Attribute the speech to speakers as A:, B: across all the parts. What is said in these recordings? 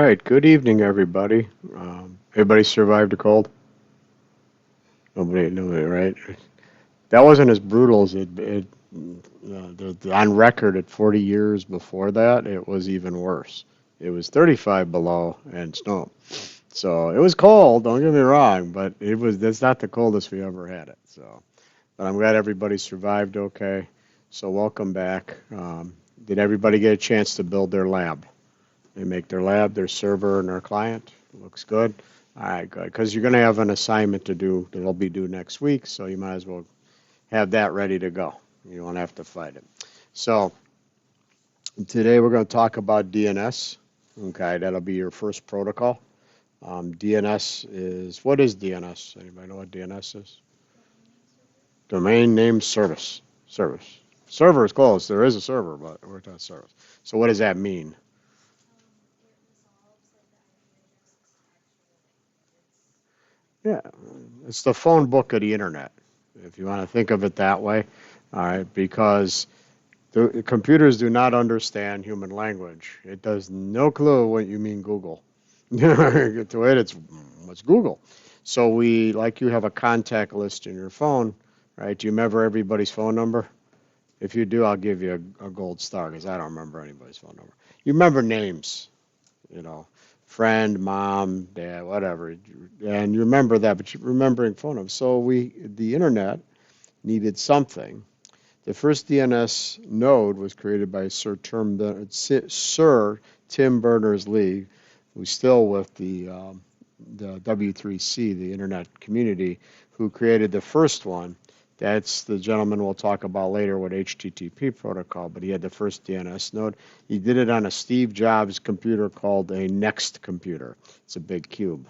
A: right. Good evening, everybody. Everybody survived a cold? Nobody, right? That wasn't as brutal as on record at 40 years before that, it was even worse. It was 35 below and snow. So it was cold, don't get me wrong, but that's not the coldest we ever had it. So, but I'm glad everybody survived okay. So welcome back. Did everybody get a chance to build their lab? They make their lab, their server, and their client. Looks good. All right, good. Because you're going to have an assignment to do that'll be due next week, so you might as well have that ready to go. You won't have to fight it. So today we're going to talk about DNS. Okay, that'll be your first protocol. DNS is, what is DNS? Anybody know what DNS is? Domain name service. Service. Server is close. There is a server, but we're talking service. So what does that mean? Yeah, it's the phone book of the internet, if you want to think of it that way. All right, because the computers do not understand human language. It does no clue what you mean Google. To it, it's what's Google. So we, like you have a contact list in your phone, right? Do you remember everybody's phone number? If you do, I'll give you a gold star because I don't remember anybody's phone number. You remember names, you know, friend, mom, dad, whatever, and you remember that, but you're remembering phone numbers. So the internet needed something. The first DNS node was created by Sir Tim Berners-Lee, who's still with the W3C, the Internet community, who created the first one. That's the gentleman we'll talk about later with HTTP protocol, but he had the first DNS node. He did it on a Steve Jobs computer called a Next computer. It's a big cube.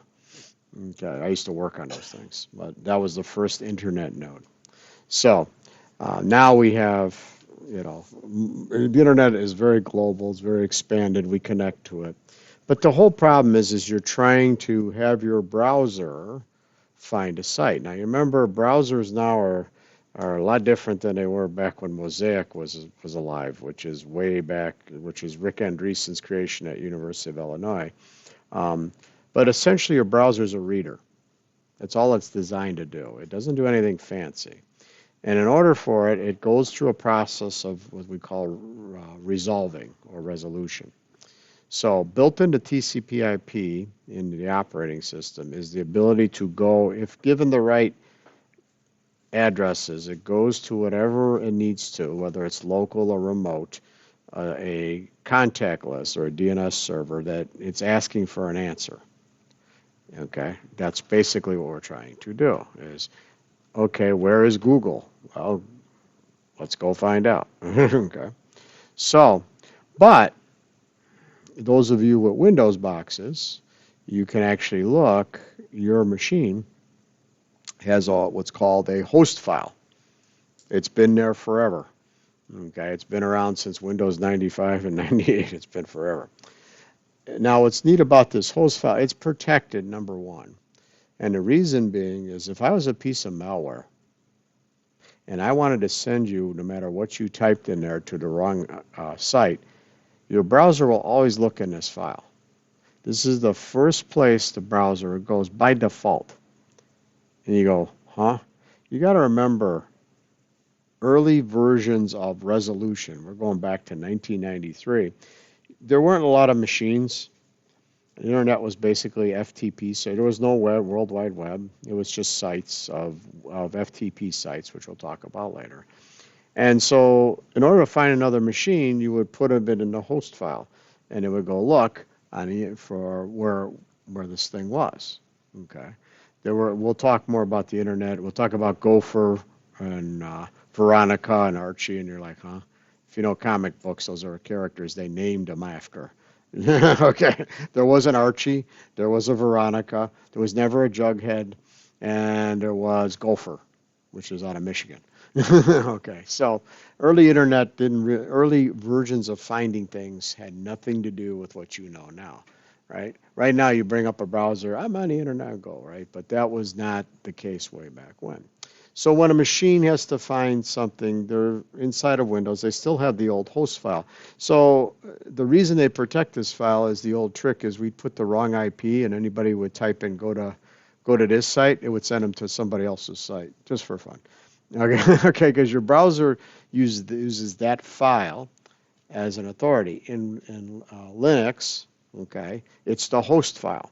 A: Okay, I used to work on those things, but that was the first internet node. So now we have, the internet is very global, it's very expanded, we connect to it. But the whole problem is you're trying to have your browser find a site. Now, you remember browsers now are a lot different than they were back when Mosaic was alive, which is way back, which is Rick Andreessen's creation at University of Illinois. Um, but essentially, your browser is a reader. That's all it's designed to do. It doesn't do anything fancy. And in order for it, it goes through a process of what we call resolving or resolution. So built into TCP/IP in the operating system is the ability to go, if given the right addresses, it goes to whatever it needs to, whether it's local or remote, a contact list or a DNS server that it's asking for an answer. Okay, that's basically what we're trying to do is, okay, where is Google? Well, let's go find out. Okay, so, but those of you with Windows boxes, you can actually look, your machine has what's called a host file. It's been there forever. Okay, it's been around since Windows 95 and 98. It's been forever. Now, what's neat about this host file, it's protected, number one. And the reason being is if I was a piece of malware and I wanted to send you, no matter what you typed in there, to the wrong site, your browser will always look in this file. This is the first place the browser goes by default. And you go, huh? You got to remember early versions of resolution. We're going back to 1993. There weren't a lot of machines. The internet was basically FTP, so there was no World Wide Web. It was just sites of FTP sites, which we'll talk about later. And so in order to find another machine, you would put a bit in the host file, and it would go look for where this thing was. Okay. We'll talk more about the internet. We'll talk about Gopher and Veronica and Archie, and you're like, huh? If you know comic books, those are characters they named them after. Okay. There was an Archie, there was a Veronica, there was never a Jughead, and there was Gopher, which is out of Michigan. Okay, so early versions of finding things had nothing to do with what you know now, right? Right now, you bring up a browser, I'm on the internet, go, right? But that was not the case way back when. So when a machine has to find something, they're inside of Windows, they still have the old host file. So the reason they protect this file is the old trick is we'd put the wrong IP and anybody would type in go to this site, it would send them to somebody else's site just for fun. Okay, okay, because your browser uses that file as an authority. In Linux, okay, it's the host file.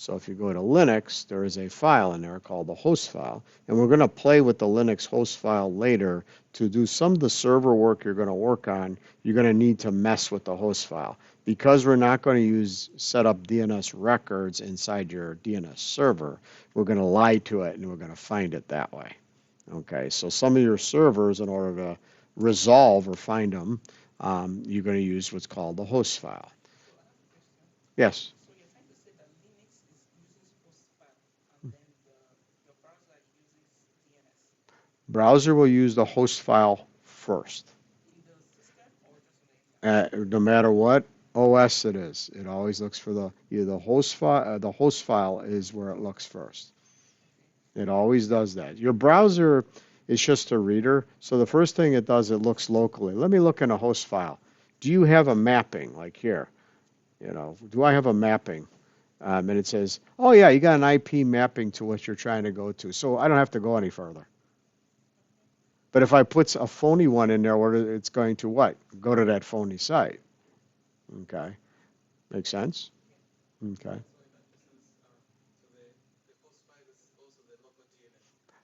A: So if you go to Linux, there is a file in there called the host file, and we're going to play with the Linux host file later to do some of the server work you're going to work on. You're going to need to mess with the host file because we're not going to set up DNS records inside your DNS server. We're going to lie to it and we're going to find it that way. Okay, so some of your servers, in order to resolve or find them, you're going to use what's called the host file. Yes. Browser will use the host file first. No matter what OS it is, it always looks for the host file. The host file is where it looks first. It always does that. Your browser is just a reader, so the first thing it does, it looks locally. Let me look in a host file. Do you have a mapping like here? Do I have a mapping? And it says, oh yeah, you got an IP mapping to what you're trying to go to, so I don't have to go any further. But if I put a phony one in there, it's going to what? Go to that phony site. Okay. Makes sense? Okay.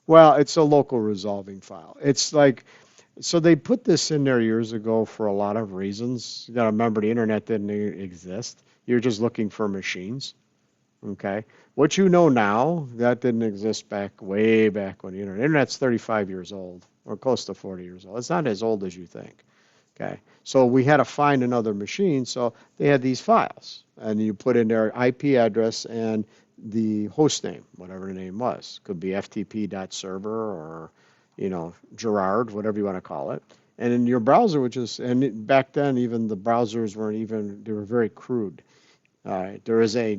A: Well, it's a local resolving file. It's like, so they put this in there years ago for a lot of reasons. You got to remember the internet didn't exist. You're just looking for machines. Okay. What you know now, that didn't exist way back when the internet's 35 years old or close to 40 years old. It's not as old as you think. Okay. So we had to find another machine. So they had these files and you put in their IP address and the host name, whatever the name was. Could be ftp.server or, Gerard, whatever you want to call it. And in your browser, and back then, even the browsers they were very crude. All right. There is a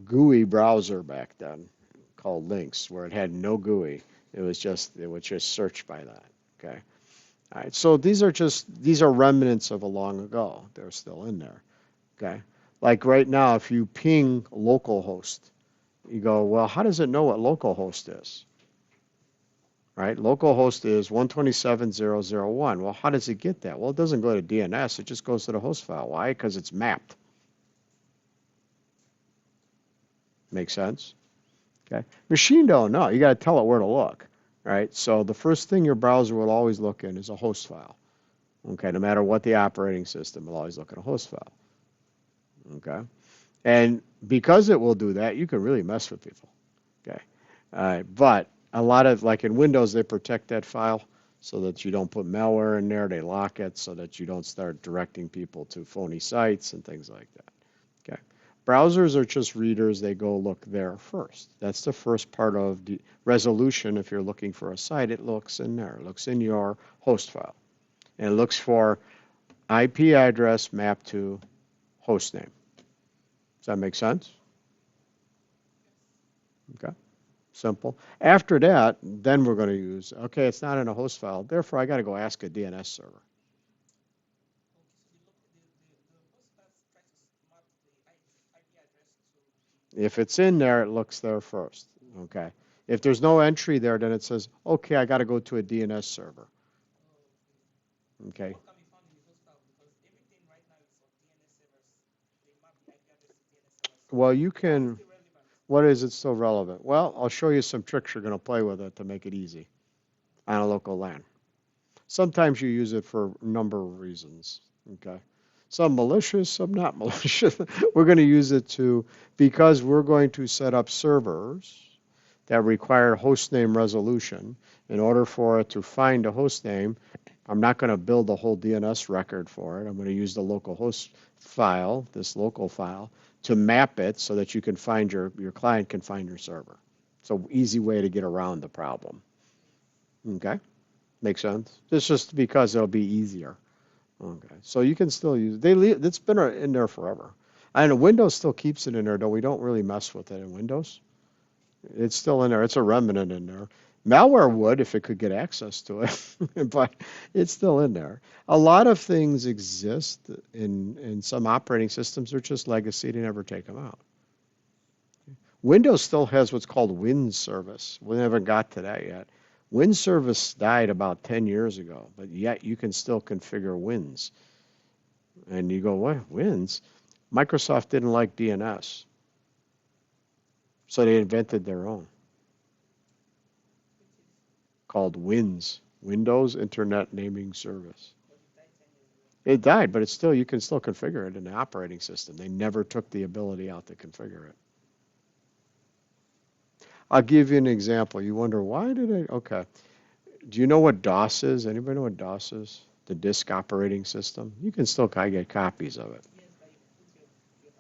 A: GUI browser back then called Lynx where it had no GUI. It was just search by that. Okay. All right. So these are remnants of a long ago. They're still in there. Okay. Like right now, if you ping localhost, you go, well, how does it know what localhost is? Right? Localhost is 127.0.0.1. Well, how does it get that? Well, it doesn't go to DNS. It just goes to the host file. Why? Because it's mapped. Make sense? Okay. Machine don't know. You got to tell it where to look. Right? So the first thing your browser will always look in is a host file. Okay. No matter what the operating system will always look at a host file. Okay. And because it will do that, you can really mess with people. Okay. But a lot of, like in Windows, they protect that file so that you don't put malware in there. They lock it so that you don't start directing people to phony sites and things like that. Okay. Browsers are just readers. They go look there first. That's the first part of the resolution. If you're looking for a site, it looks in there. It looks in your host file. And it looks for IP address mapped to host name. Does that make sense? Okay. Simple. After that, then we're going to use, okay, it's not in a host file. Therefore, I got to go ask a DNS server. If it's in there, it looks there first. Okay. If there's no entry there, then it says, okay, I got to go to a DNS server. Okay. Well, you can, what is it still relevant? Well, I'll show you some tricks you're going to play with it to make it easy on a local LAN. Sometimes you use it for a number of reasons. Okay. Some malicious, some not malicious. We're going to use it because we're going to set up servers that require host name resolution. In order for it to find a host name, I'm not going to build a whole DNS record for it. I'm going to use the local host file, this local file, to map it so that you can find your client can find your server. It's an easy way to get around the problem. Okay? Makes sense? It's just because it'll be easier. Okay, so you can still use it. It's been in there forever. I know Windows still keeps it in there, though we don't really mess with it in Windows. It's still in there. It's a remnant in there. Malware would if it could get access to it, but it's still in there. A lot of things exist in some operating systems. They're just legacy. They never take them out. Windows still has what's called Win service. We haven't got to that yet. Win service died about 10 years ago, but yet you can still configure Wins. And you go, what? Wins? Microsoft didn't like DNS, so they invented their own called Wins, Windows Internet Naming Service. It died, but it's still you can still configure it in the operating system. They never took the ability out to configure it. I'll give you an example. You wonder why did I? Okay. Do you know what DOS is? Anybody know what DOS is? The disk operating system. You can still get copies of it.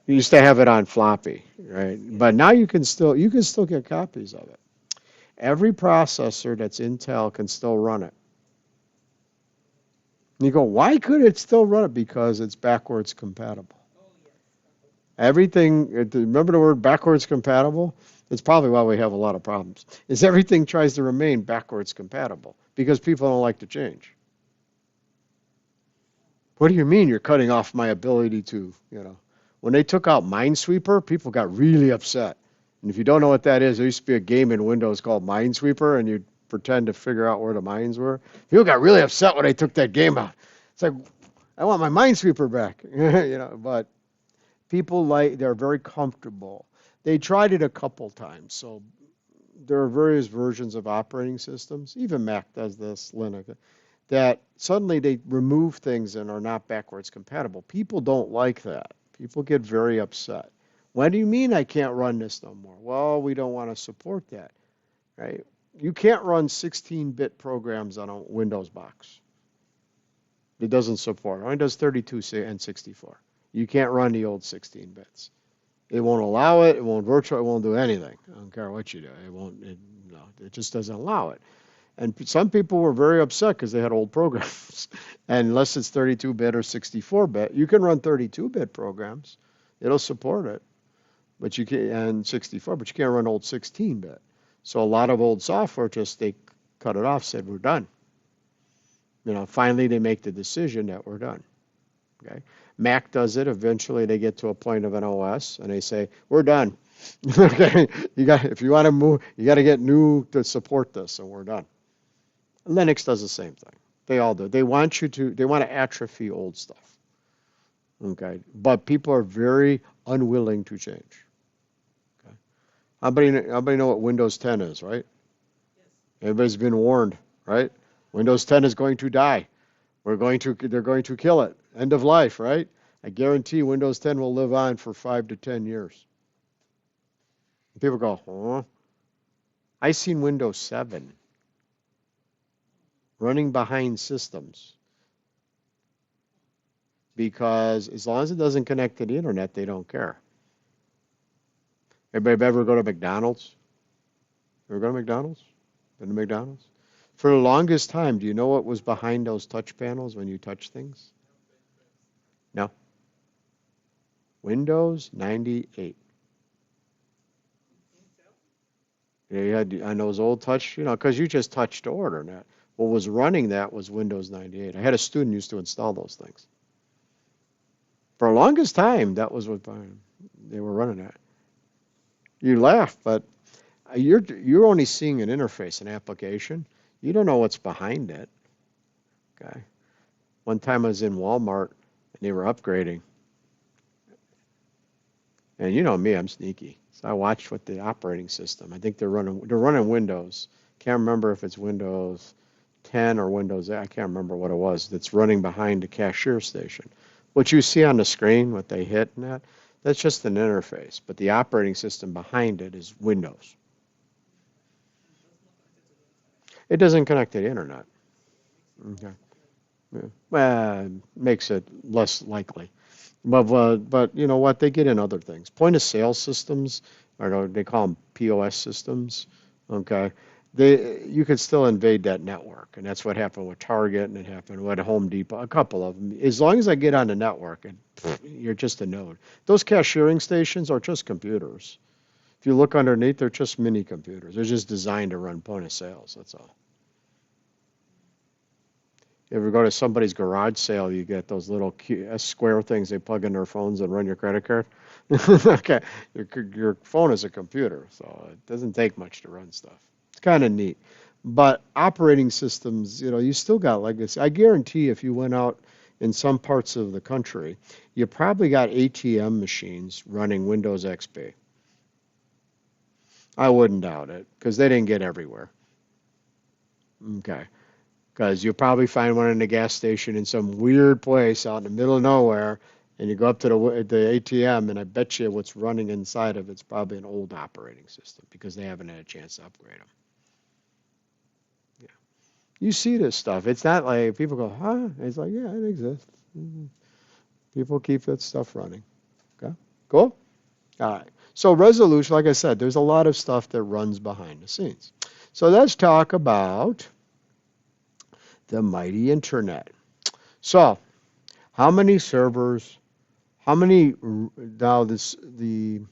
A: You used to have it on floppy, right? But now you can still get copies of it. Every processor that's Intel can still run it. And you go, why could it still run it? Because it's backwards compatible. Everything, remember the word backwards compatible? It's probably why we have a lot of problems. Is everything tries to remain backwards compatible because people don't like to change. What do you mean you're cutting off my ability to, When they took out Minesweeper, people got really upset. And if you don't know what that is, there used to be a game in Windows called Minesweeper, and you'd pretend to figure out where the mines were. People got really upset when they took that game out. It's like, I want my Minesweeper back, but they're very comfortable. They tried it a couple times. So there are various versions of operating systems. Even Mac does this, Linux, that suddenly they remove things and are not backwards compatible. People don't like that. People get very upset. What do you mean I can't run this no more? Well, we don't want to support that, right? You can't run 16-bit programs on a Windows box. It doesn't support. It only does 32 and 64. You can't run the old 16 bits. It won't allow it. It won't virtual. It won't do anything. I don't care what you do. It won't. It just doesn't allow it. And some people were very upset because they had old programs. And unless it's 32-bit or 64-bit, you can run 32-bit programs. It'll support it, but you can and 64, but you can't run old 16-bit. So a lot of old software they cut it off, said we're done. Finally they make the decision that we're done. Okay. Mac does it. Eventually they get to a point of an OS and they say, we're done. Okay. If you want to move, you got to get new to support this, and we're done. Linux does the same thing. They all do. They want to atrophy old stuff. Okay. But people are very unwilling to change. Okay. Everybody know what Windows 10 is, right? Yes. Everybody's been warned, right? Windows 10 is going to die. They're going to kill it. End of life, right? I guarantee Windows 10 will live on for 5 to 10 years. People go, huh? I seen Windows 7 running behind systems because as long as it doesn't connect to the internet, they don't care. Everybody ever go to McDonald's? Ever go to McDonald's? Been to McDonald's? For the longest time, do you know what was behind those touch panels when you touch things? No. Windows 98. Yeah, you had on those old touch, because you just touched to order that. What was running that was Windows 98. I had a student used to install those things. For the longest time, that was what they were running at. You laugh, but you're only seeing an interface, an application. You don't know what's behind it. Okay. One time I was in Walmart and they were upgrading. And you know me, I'm sneaky. So I watched what the operating system. I think they're running Windows. Can't remember if it's Windows 10 or Windows 8. I can't remember what it was that's running behind the cashier station. What you see on the screen, what they hit and that's just an interface. But the operating system behind it is Windows. It doesn't connect to the internet. Okay. Yeah. Well, makes it less likely. But you know what? They get in other things. Point of sale systems, or they call them POS systems. Okay. You could still invade that network, and that's what happened with Target, and it happened with Home Depot, a couple of them. As long as I get on the network, you're just a node. Those cashiering stations are just computers. If If you look underneath, they're just mini computers. They're just designed to run point of sales. That's all. You ever go to somebody's garage sale, you get those little square things they plug in their phones and run your credit card. Okay, your phone is a computer, so it doesn't take much to run stuff. It's kind of neat. But operating systems, you still got legacy. I guarantee if you went out in some parts of the country, you probably got ATM machines running Windows XP. I wouldn't doubt it because they didn't get everywhere. Okay. Because you'll probably find one in the gas station in some weird place out in the middle of nowhere, and you go up to the ATM, and I bet you what's running inside of it's probably an old operating system because they haven't had a chance to upgrade them. Yeah, you see this stuff. It's not like people go, huh? It's like, yeah, it exists. People keep that stuff running. Okay, cool. All right. So resolution, like I said, there's a lot of stuff that runs behind the scenes. So let's talk about the mighty internet. So, how many servers? How many? Now, the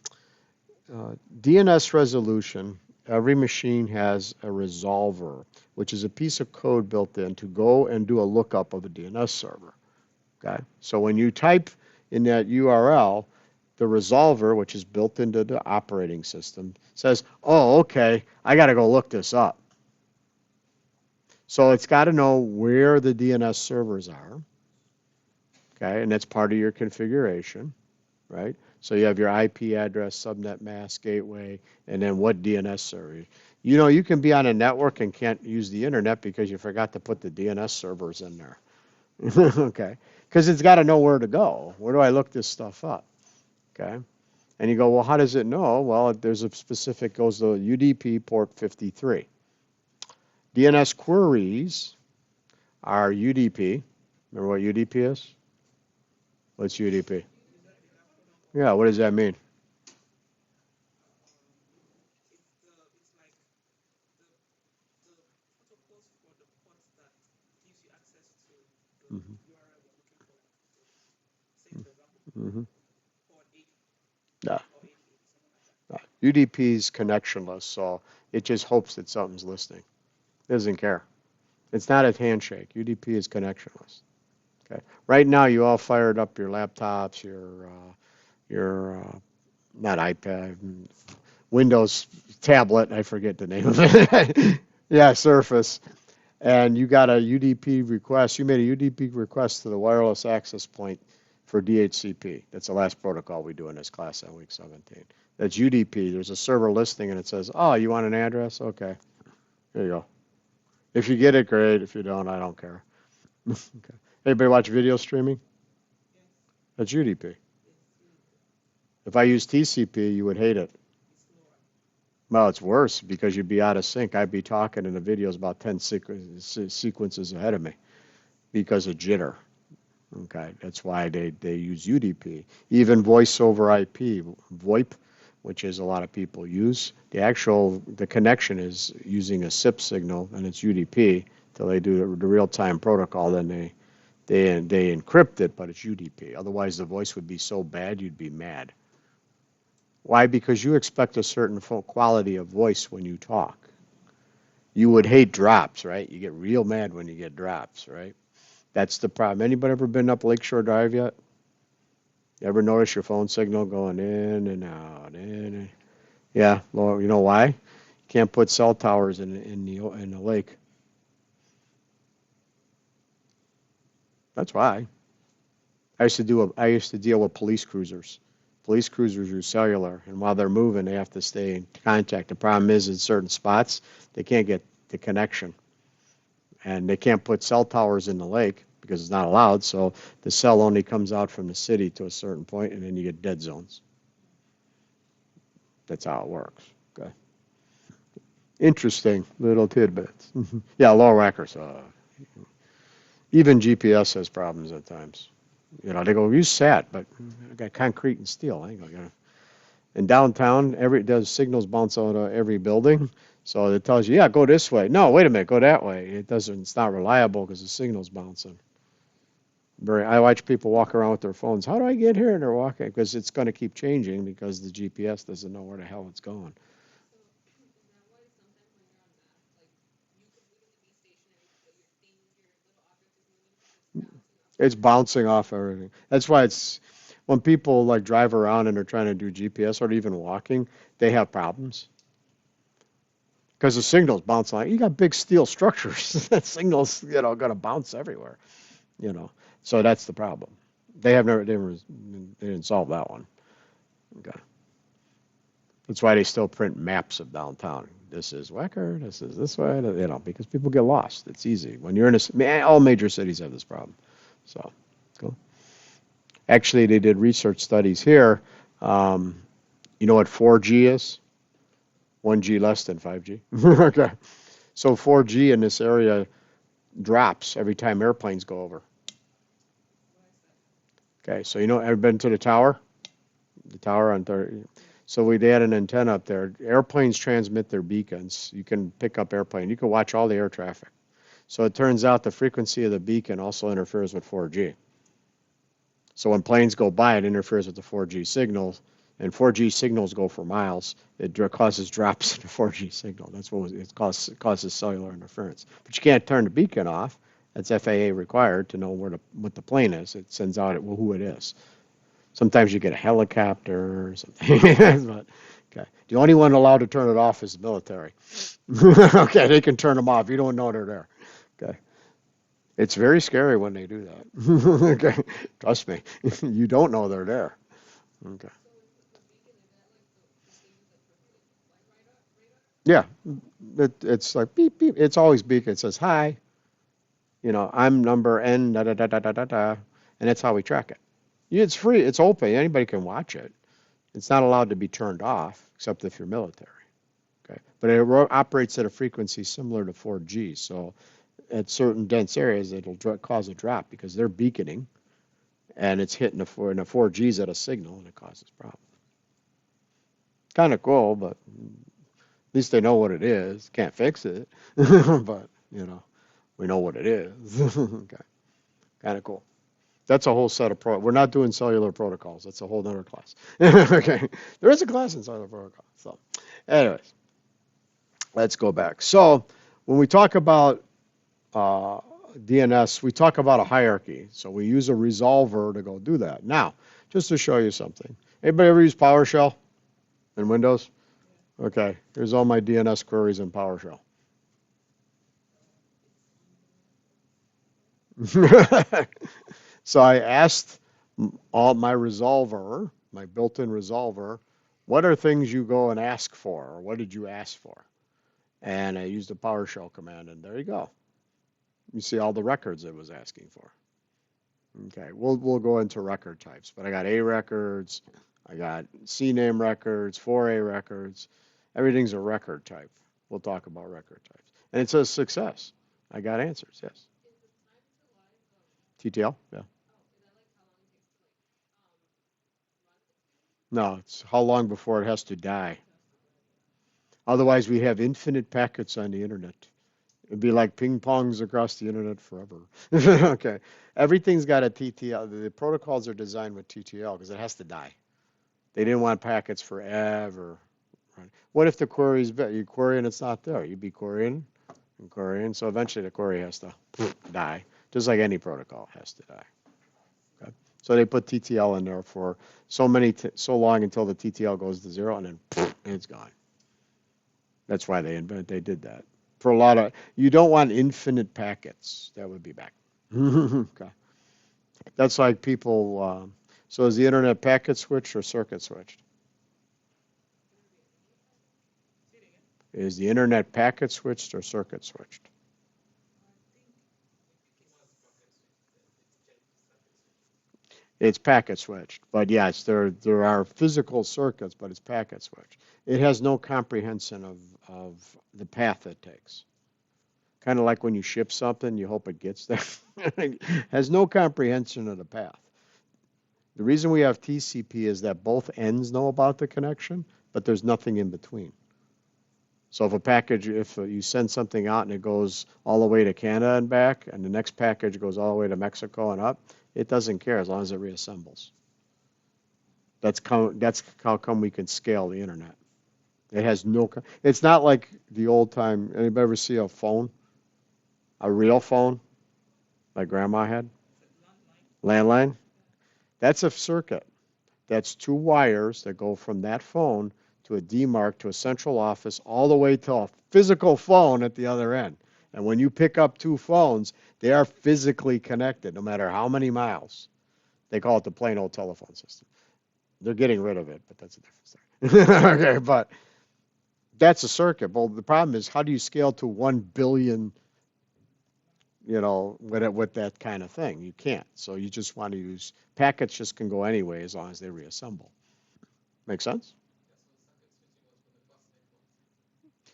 A: DNS resolution. Every machine has a resolver, which is a piece of code built in to go and do a lookup of a DNS server. Okay. So when you type in that URL, the resolver, which is built into the operating system, says, "Oh, okay, I got to go look this up." So it's got to know where the DNS servers are, okay, and that's part of your configuration, right? So you have your IP address, subnet mask, gateway, and then what DNS server. You can be on a network and can't use the internet because you forgot to put the DNS servers in there, okay? Because it's got to know where to go. Where do I look this stuff up, okay? And you go, well, how does it know? Well, there's a specific, goes to UDP port 53. DNS queries are UDP. Remember what UDP is? What's UDP? Yeah, what does that mean? Mm-hmm. Mm-hmm. Yeah. UDP is connectionless, so it just hopes that something's listening. It doesn't care. It's not a handshake. UDP is connectionless. Okay. Right now, you all fired up your laptops, your not iPad, Windows tablet. I forget the name of it. Yeah, Surface. And you got a UDP request. You made a UDP request to the wireless access point for DHCP. That's the last protocol we do in this class on week 17. That's UDP. There's a server listing, and it says, "Oh, you want an address? Okay, here you go. If you get it, great. If you don't, I don't care." Okay. Anybody watch video streaming? That's UDP. If I use TCP, you would hate it. Well, it's worse because you'd be out of sync. I'd be talking, and the video's about 10 sequences ahead of me because of jitter. Okay, that's why they use UDP. Even voice over IP, VoIP, which is a lot of people use. The connection is using a SIP signal, and it's UDP till they do the real-time protocol. Then they encrypt it, but it's UDP. Otherwise, the voice would be so bad you'd be mad. Why? Because you expect a certain quality of voice when you talk. You would hate drops, right? You get real mad when you get drops, right? That's the problem. Anybody ever been up Lakeshore Drive yet? You ever notice your phone signal going in and out, in and yeah, well, you know why? You can't put cell towers in the lake. That's why. I used to deal with police cruisers. Police cruisers use cellular, and while they're moving, they have to stay in contact. The problem is, in certain spots, they can't get the connection, and they can't put cell towers in the lake because it's not allowed. So the cell only comes out from the city to a certain point, and then you get dead zones. That's how it works. Okay. Interesting little tidbits. Yeah, low records. Even GPS has problems at times. They go use SAT, but I got concrete and steel. I ain't gonna. In downtown, does signals bounce out of every building, so it tells you, yeah, go this way. No, wait a minute, go that way. It doesn't. It's not reliable because the signal's bouncing. I watch people walk around with their phones. How do I get here? And they're walking because it's going to keep changing because the GPS doesn't know where the hell it's going. It's bouncing off everything. That's why it's when people like drive around and they're trying to do GPS or even walking, they have problems because the signals bounce like you got big steel structures. That signal's going to bounce everywhere. You know, so that's the problem. They didn't solve that one. Okay. That's why they still print maps of downtown. This is Wecker. This is this way. Because people get lost. It's easy when you're in all major cities have this problem. So, cool. Actually, they did research studies here. Um, you know what 4G is? 1G less than 5G. Okay. So 4G in this area drops every time airplanes go over. Okay. So ever been to the tower? The tower on 30. So they had an antenna up there. Airplanes transmit their beacons. You can pick up airplane. You can watch all the air traffic. So it turns out the frequency of the beacon also interferes with 4G. So when planes go by, it interferes with the 4G signal, and 4G signals go for miles. It causes drops in the 4G signal. That's it causes cellular interference. But you can't turn the beacon off. That's FAA required to know what the plane is. It sends out who it is. Sometimes you get a helicopter or something. But, okay. The only one allowed to turn it off is the military. Okay, they can turn them off. You don't know they're there. Okay. It's very scary when they do that. Okay. Trust me. You don't know they're there. Okay. Yeah. It's like beep beep. It's always beep. It says hi. I'm number N da da da da da da da, and that's how we track it. It's free. It's open. Anybody can watch it. It's not allowed to be turned off except if you're military. Okay. But it operates at a frequency similar to 4G. So at certain dense areas, it'll cause a drop because they're beaconing and it's hitting and a 4G's at a signal and it causes problems. Kind of cool, but at least they know what it is. Can't fix it, but we know what it is. Okay. Kind of cool. That's a whole set of We're not doing cellular protocols. That's a whole other class. Okay. There is a class in cellular protocols. So, anyways, let's go back. So, when we talk about DNS, we talk about a hierarchy. So, we use a resolver to go do that. Now, just to show you something. Anybody ever use PowerShell in Windows? Okay. Here's all my DNS queries in PowerShell. So I asked all my resolver, my built-in resolver, what are things you go and ask for, or what did you ask for? And I used the PowerShell command, and there you go. You see all the records it was asking for. Okay, we'll go into record types, but I got A records, I got CNAME records, 4A records. Everything's a record type. We'll talk about record types. And it says success. I got answers, yes. TTL, yeah. No, it's how long before it has to die. Otherwise, we have infinite packets on the internet. It'd be like ping pongs across the internet forever. Okay. Everything's got a TTL. The protocols are designed with TTL because it has to die. They didn't want packets forever. Right? What if the query's you query and it's not there? You'd be querying and querying. So eventually the query has to die, just like any protocol has to die. Okay. So they put TTL in there for so long until the TTL goes to zero, and then it's gone. That's why they did that. For a lot of, you don't want infinite packets. That would be bad. Okay. That's like people. So is the internet packet switched or circuit switched? Is the internet packet switched or circuit switched? It's packet switched, but yes, there are physical circuits, but it's packet switched. It has no comprehension of the path it takes. Kind of like when you ship something, you hope it gets there. Has no comprehension of the path. The reason we have TCP is that both ends know about the connection, but there's nothing in between. So if you send something out and it goes all the way to Canada and back, and the next package goes all the way to Mexico and up, it doesn't care as long as it reassembles. That's how come we can scale the internet. It has no. It's not like the old time. Anybody ever see a phone, a real phone, like Grandma had, landline? That's a circuit. That's two wires that go from that phone to a DMARC to a central office all the way to a physical phone at the other end. And when you pick up two phones, they are physically connected no matter how many miles. They call it the plain old telephone system. They're getting rid of it, but that's a different story. Okay, but that's a circuit. Well, the problem is how do you scale to 1 billion, with that kind of thing? You can't. So you just want to use packets just can go anyway as long as they reassemble. Make sense?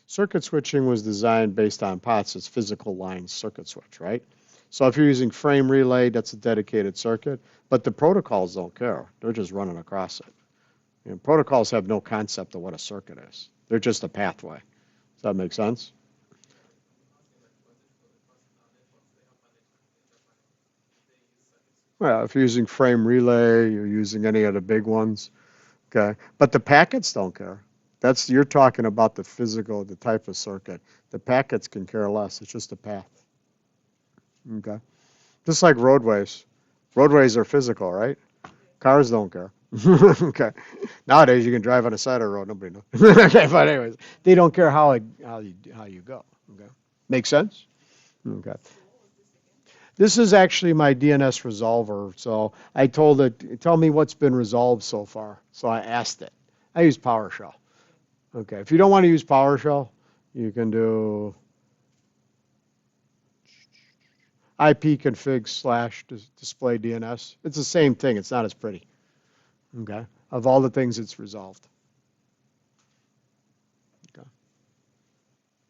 A: Circuit switching was designed based on POTS. It's physical line circuit switch, right? So if you're using frame relay, that's a dedicated circuit, but the protocols don't care. They're just running across it. Protocols have no concept of what a circuit is. They're just a pathway. Does that make sense? Well, if you're using frame relay, you're using any of the big ones, okay? But the packets don't care. You're talking about the physical, the type of circuit. The packets can care less. It's just a path. Okay. Just like roadways. Roadways are physical, right? Cars don't care. Okay. Nowadays you can drive on the side of the road, nobody knows. Okay, but anyways, they don't care how you go. Okay. Make sense? Okay. This is actually my DNS resolver. So I told it, tell me what's been resolved so far. So I asked it. I use PowerShell. Okay. If you don't want to use PowerShell, you can do ipconfig/display DNS. It's the same thing. It's not as pretty. Okay. Of all the things it's resolved. Okay.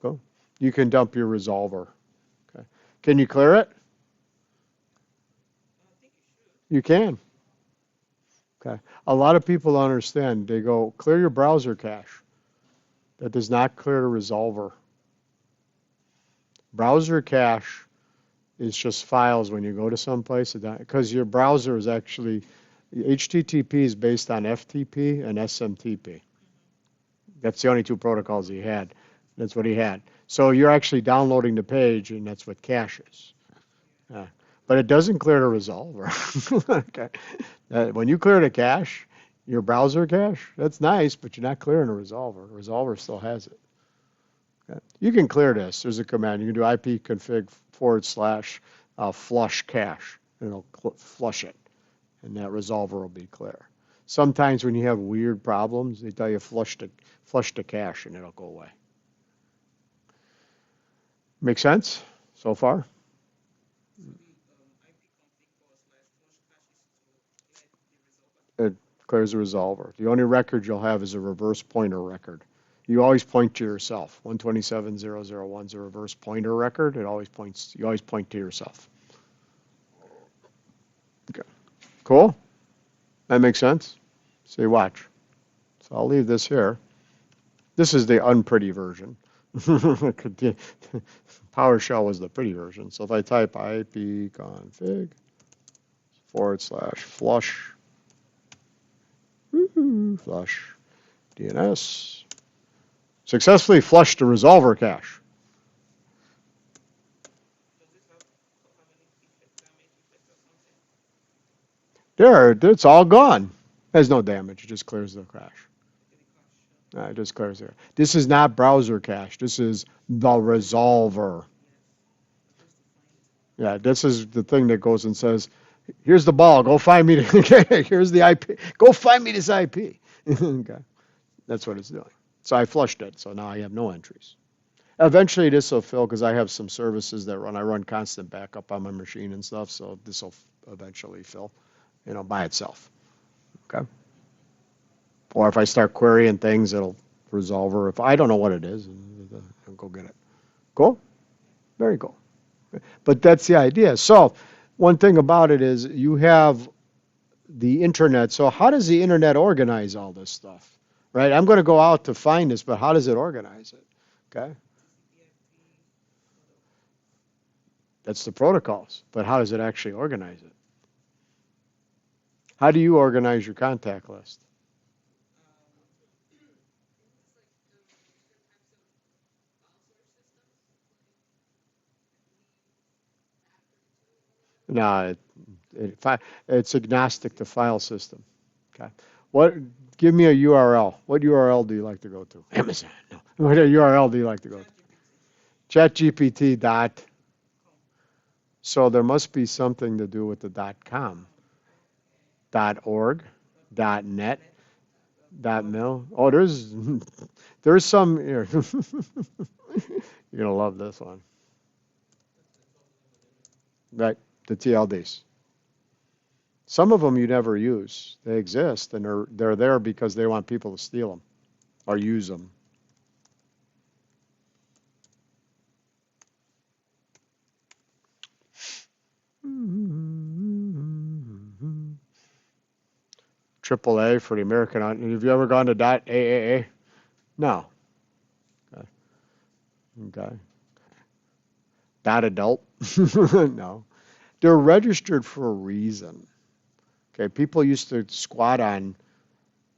A: Cool. You can dump your resolver. Okay. Can you clear it? You can. Okay. A lot of people don't understand. They go, clear your browser cache. That does not clear the resolver. Browser cache is just files when you go to some place, because your browser is actually, HTTP is based on FTP and SMTP. That's the only two protocols he had. That's what he had. So you're actually downloading the page, and that's what cache is. But it doesn't clear the resolver. Okay. When you clear the cache, your browser cache, that's nice, but you're not clearing the resolver. The resolver still has it. Okay. You can clear this. There's a command. You can do ipconfig/flush cache. It'll flush it, and that resolver will be clear. Sometimes when you have weird problems, they tell you flush the cache, and it'll go away. Make sense so far? It clears the resolver. The only record you'll have is a reverse pointer record. You always point to yourself. 127.0.0.1 is a reverse pointer record. You always point to yourself. Okay. Cool? That makes sense? See, watch. So I'll leave this here. This is the unpretty version. PowerShell was the pretty version. So if I type ipconfig/flush flush DNS, successfully flushed the resolver cache. There, it's all gone. There's no damage. It just clears the cache. It just clears it. This is not browser cache. This is the resolver. Yeah, this is the thing that goes and says, here's the ball. Go find me. Here's the IP. Go find me this IP. Okay. That's what it's doing. So I flushed it. So now I have no entries. Eventually this will fill because I have some services that run. I run constant backup on my machine and stuff. So this will eventually fill, by itself. Okay. Or if I start querying things, it'll resolve. Or if I don't know what it is, I'll go get it. Cool? Very cool. But that's the idea. So one thing about it is you have the internet. So how does the internet organize all this stuff? Right? I'm going to go out to find this, but how does it organize it? Okay, that's the protocols. But how does it actually organize it? How do you organize your contact list? No, it's agnostic to file system. Okay. What? Give me a URL. What URL do you like to go to? Amazon. No. What URL do you like to go to? ChatGPT dot. So there must be something to do with the .com, .org, .net, .mil. Oh, there's some here. You're gonna love this one. Right, the TLDs. Some of them you never use. They exist, and they're there because they want people to steal them or use them. AAA for the American. Have you ever gone to .aaa? No. Okay. Okay. .adult? No. They're registered for a reason. Okay. People used to squat on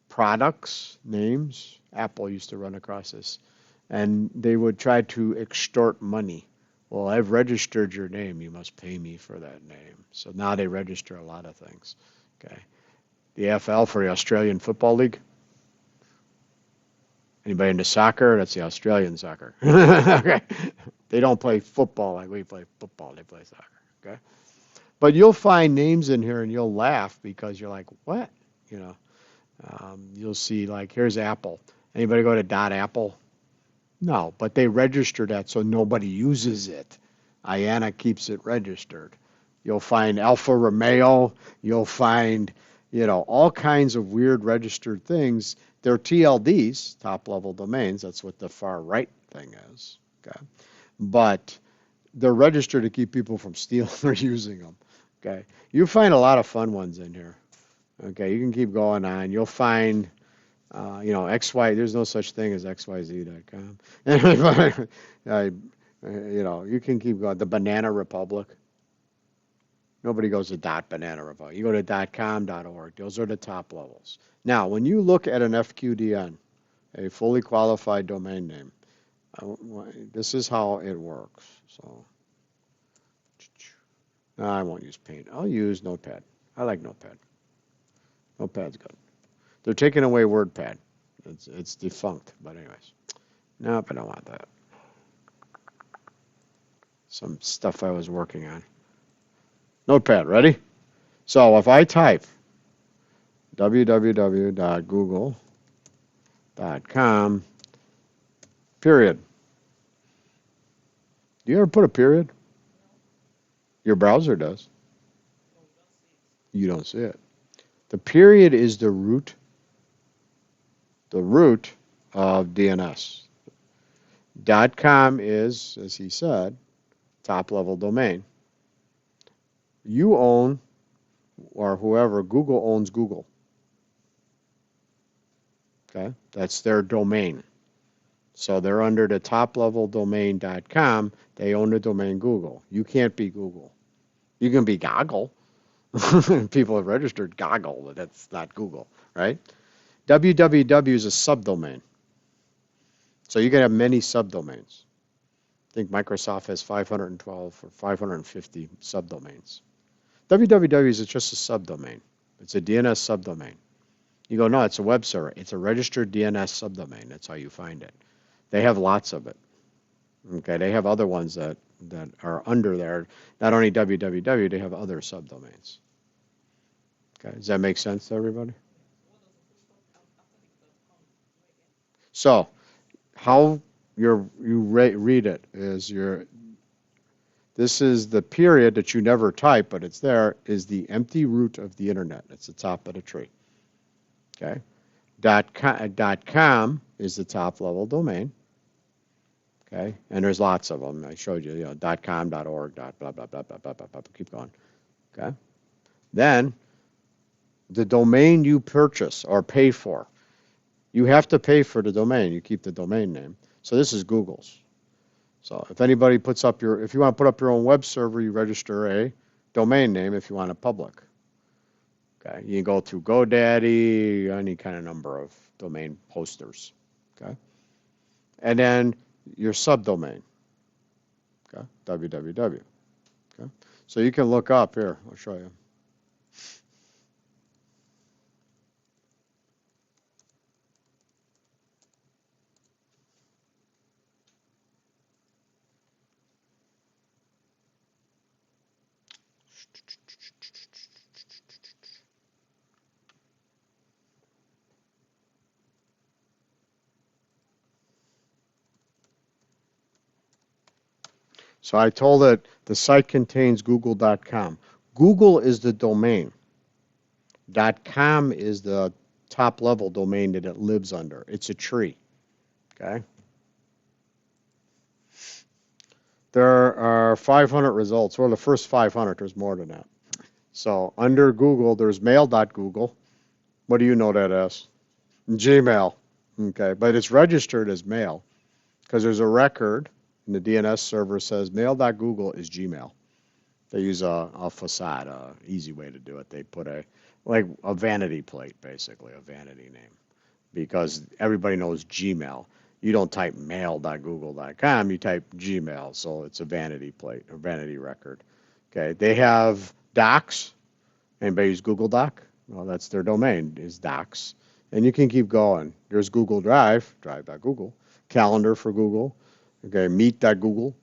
A: products, names. Apple used to run across this, and they would try to extort money. Well, I've registered your name. You must pay me for that name. So now they register a lot of things. Okay. The AFL for the Australian Football League. Anybody into soccer? That's the Australian soccer. Okay. They don't play football like we play football. They play soccer. Okay. But you'll find names in here and you'll laugh because you're like, what? You know, you'll see like, here's Apple. Anybody go to .apple? No, but they register that so nobody uses it. IANA keeps it registered. You'll find Alfa Romeo. You'll find, all kinds of weird registered things. They're TLDs, top level domains. That's what the far right thing is. Okay. But they're registered to keep people from stealing or using them. Okay. You find a lot of fun ones in here. Okay. You can keep going on. You'll find, XY, there's no such thing as XYZ.com. You can keep going. The Banana Republic. Nobody goes to .banana Republic. You go to .com, .org. Those are the top levels. Now, when you look at an FQDN, a fully qualified domain name, this is how it works. So, no, I won't use Paint. I'll use Notepad. I like Notepad. Notepad's good. They're taking away WordPad. It's defunct. But anyways, nope, I don't want that. Some stuff I was working on. Notepad, ready? So if I type www.google.com, period. Do you ever put a period? Your browser does. You don't see it. The period is the root of DNS. .com is, as he said, top level domain. You own, or whoever, Google owns Google. Okay, that's their domain. So they're under the top level domain.com. They own the domain Google. You can't be Google. You can be Goggle. People have registered Goggle, but that's not Google, right? www is a subdomain. So you can have many subdomains. I think Microsoft has 512 or 550 subdomains. www is just a subdomain. It's a DNS subdomain. You go, no, it's a web server. It's a registered DNS subdomain. That's how you find it. They have lots of it. Okay, they have other ones that are under there. Not only www, they have other subdomains. Okay, does that make sense to everybody? So, how you read it is this is the period that you never type, but it's there, is the empty root of the internet. It's the top of the tree. Okay. .com is the top level domain. Okay. And there's lots of them. I showed you, .com, .org, blah, blah, blah, blah, blah, blah, blah, keep going. Okay. Then the domain you purchase or pay for, you have to pay for the domain. You keep the domain name. So this is Google's. So if anybody puts up if you want to put up your own web server, you register a domain name if you want it public. Okay, you can go through GoDaddy, any kind of number of domain hosters. Okay, and then your subdomain. Okay, www. Okay, so you can look up here. I'll show you. So I told it the site contains google.com. Google is the domain. .com is the top level domain that it lives under. It's a tree. Okay. There are 500 results, or the first 500. There's more than that. So under Google, there's mail.google. What do you know that as? Gmail. Okay, but it's registered as mail because there's a record and the DNS server says mail.google is Gmail. They use a facade, a easy way to do it. They put like a vanity plate, basically, a vanity name, because everybody knows Gmail. You don't type mail.google.com, you type Gmail, so it's a vanity plate, a vanity record. Okay, they have docs. Anybody use Google Doc? Well, that's their domain, is docs. And you can keep going. There's Google Drive, drive.google, calendar for Google, okay, meet.google,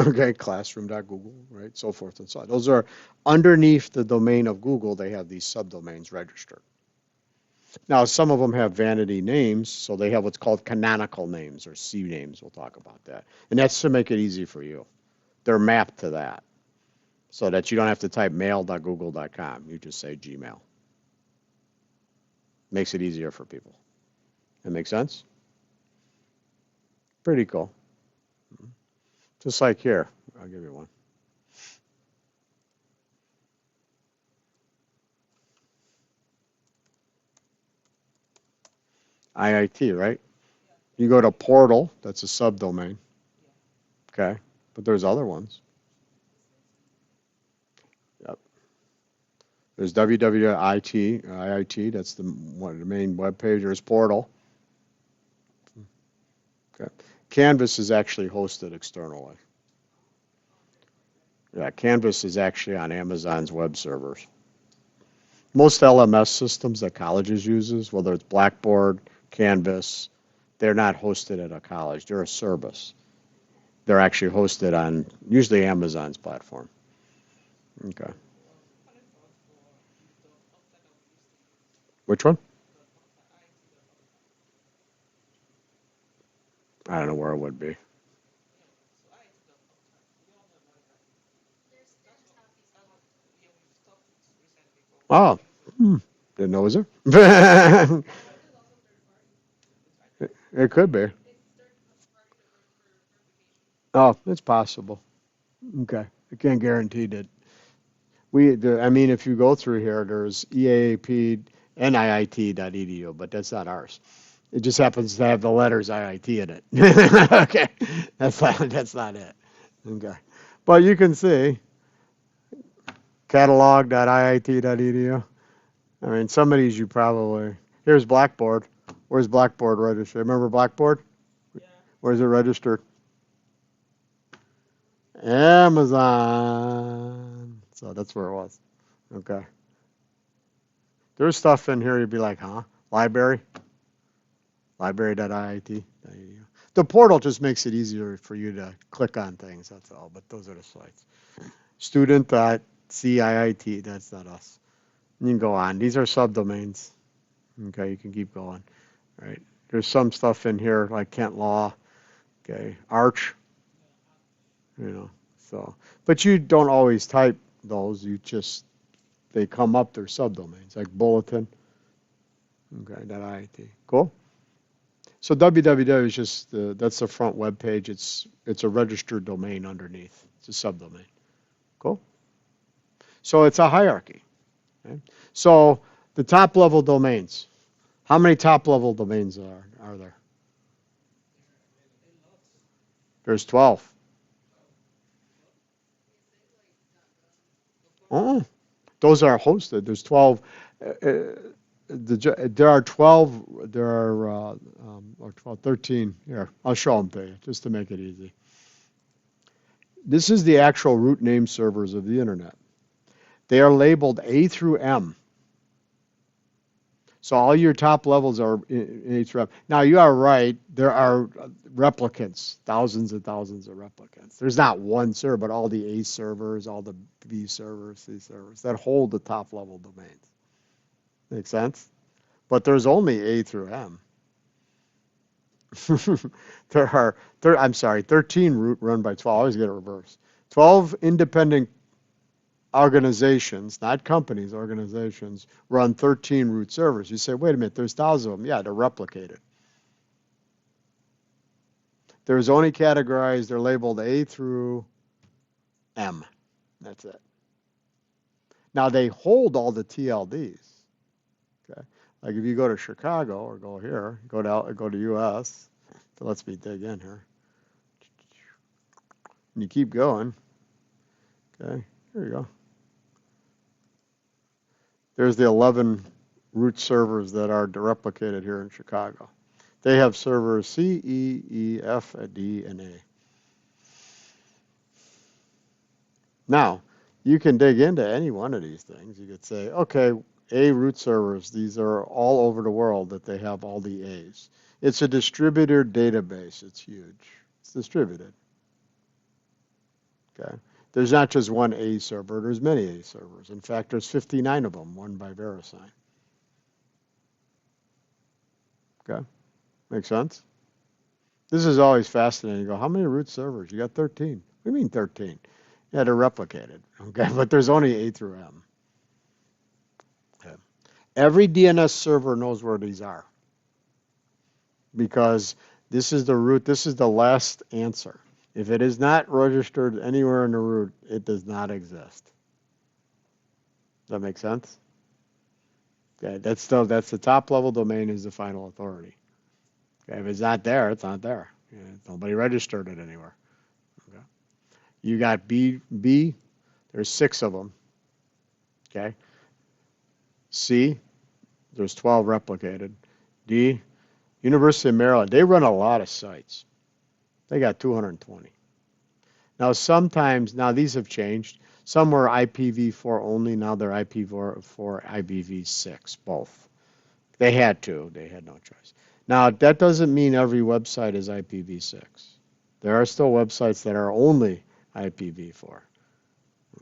A: okay, classroom.google, right, so forth and so on. Those are underneath the domain of Google, they have these subdomains registered. Now, some of them have vanity names, so they have what's called canonical names or C names. We'll talk about that. And that's to make it easy for you. They're mapped to that so that you don't have to type mail.google.com. You just say Gmail. Makes it easier for people. That make sense? Pretty cool. Just like here. I'll give you one. IIT, right? You go to portal, that's a subdomain. Okay. But there's other ones. Yep. There's www.it, IIT, that's the main web page. There's portal. Okay. Canvas is actually hosted externally. Yeah, Canvas is actually on Amazon's web servers. Most LMS systems that colleges uses, whether it's Blackboard, Canvas, they're not hosted at a college. They're a service. They're actually hosted on usually Amazon's platform. Okay. Which one? I don't know where it would be. Oh, didn't know it was there. It could be. Oh, it's possible. Okay. I can't guarantee that. I mean, if you go through here, there's EAP and IIT.edu, but that's not ours. It just happens to have the letters IIT in it. Okay. That's not it. Okay. But you can see catalog.iit.edu. I mean, some of these you probably. Here's Blackboard. Where's Blackboard registered? Remember Blackboard? Where's it registered? Amazon. So that's where it was. Okay. There's stuff in here you'd be like, huh? Library? Library.iit.edu. The portal just makes it easier for you to click on things, that's all. But those are the sites. Student.ciit, that's not us. You can go on. These are subdomains. Okay, you can keep going. Right. There's some stuff in here like Kent Law. Okay. Arch. So, but you don't always type those. They come up, they're subdomains, like bulletin. Okay, .iit. Cool. So www is just that's the front web page. It's a registered domain underneath. It's a subdomain. Cool. So it's a hierarchy. Okay? So the top level domains. How many top level domains are there? There's 12. Oh, those are hosted. There's 12. There are 12. There are or 12, 13. Here, I'll show them to you just to make it easy. This is the actual root name servers of the internet. They are labeled A through M. So all your top levels are in each rep. Now you are right. There are replicants, thousands and thousands of replicants. There's not one server, but all the A servers, all the B servers, C servers that hold the top level domains. Make sense? But there's only A through M. There are, I'm sorry, 13 root run by 12. I always get it reversed. 12 independent organizations, not companies, organizations, run 13 root servers. You say, wait a minute, there's thousands of them. Yeah, they're replicated. There's only categorized, they're labeled A through M. That's it. Now they hold all the TLDs. Okay. Like if you go to Chicago or go here, go to US, it lets me dig in here. And you keep going. Okay, here you go. There's the 11 root servers that are replicated here in Chicago. They have servers C, E, E, F, D, and A. Now, you can dig into any one of these things. You could say, okay, A root servers, these are all over the world that they have all the A's. It's a distributed database. It's huge. It's distributed. Okay. There's not just one A server, there's many A servers. In fact, there's 59 of them, one by VeriSign. Okay, makes sense? This is always fascinating. You go, how many root servers? You got 13. What do you mean 13? Yeah, they're replicated, okay? But there's only A through M. Okay. Every DNS server knows where these are because this is the root, this is the last answer. If it is not registered anywhere in the root, it does not exist. Does that make sense? Okay, that's the top level domain is the final authority. Okay, if it's not there, it's not there. Yeah, nobody registered it anywhere. Okay. You got B, there's 6 of them. Okay. C, there's 12 replicated. D, University of Maryland, they run a lot of sites. They got 220. Now sometimes, now these have changed. Some were IPv4 only, now they're IPv4, IPv6, both. They had to, they had no choice. Now that doesn't mean every website is IPv6. There are still websites that are only IPv4.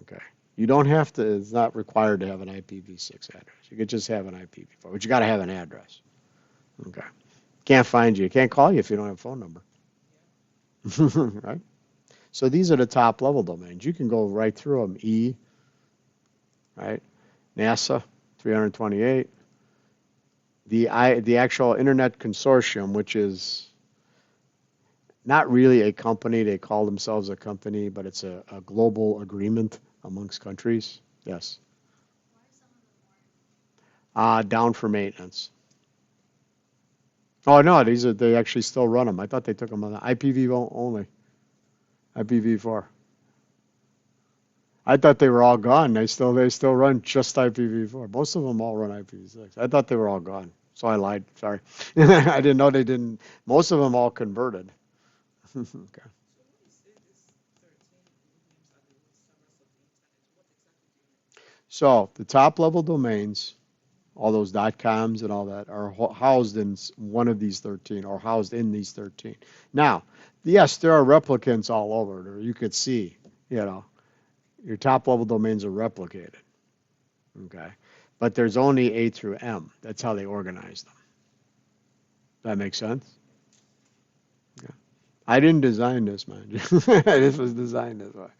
A: Okay. You don't have to, it's not required to have an IPv6 address. You could just have an IPv4, but you got to have an address. Okay. Can't find you. Can't call you if you don't have a phone number. Right? So these are the top level domains. You can go right through them. E, right? NASA, 328. The actual Internet Consortium, which is not really a company. They call themselves a company, but it's a global agreement amongst countries. Yes. Down for maintenance. Oh no, they actually still run them. I thought they took them on the IPv only. IPv4. I thought they were all gone. They still run just IPv4. Most of them all run IPv6. I thought they were all gone. So I lied. Sorry. I didn't know they didn't. Most of them all converted. Okay. So the top level domains, all those .coms and all that, are housed in one of these 13 or housed in these 13. Now, yes, there are replicants all over there. You could see, your top level domains are replicated. Okay. But there's only A through M. That's how they organize them. That makes sense? Okay. I didn't design this, man. This was designed this way.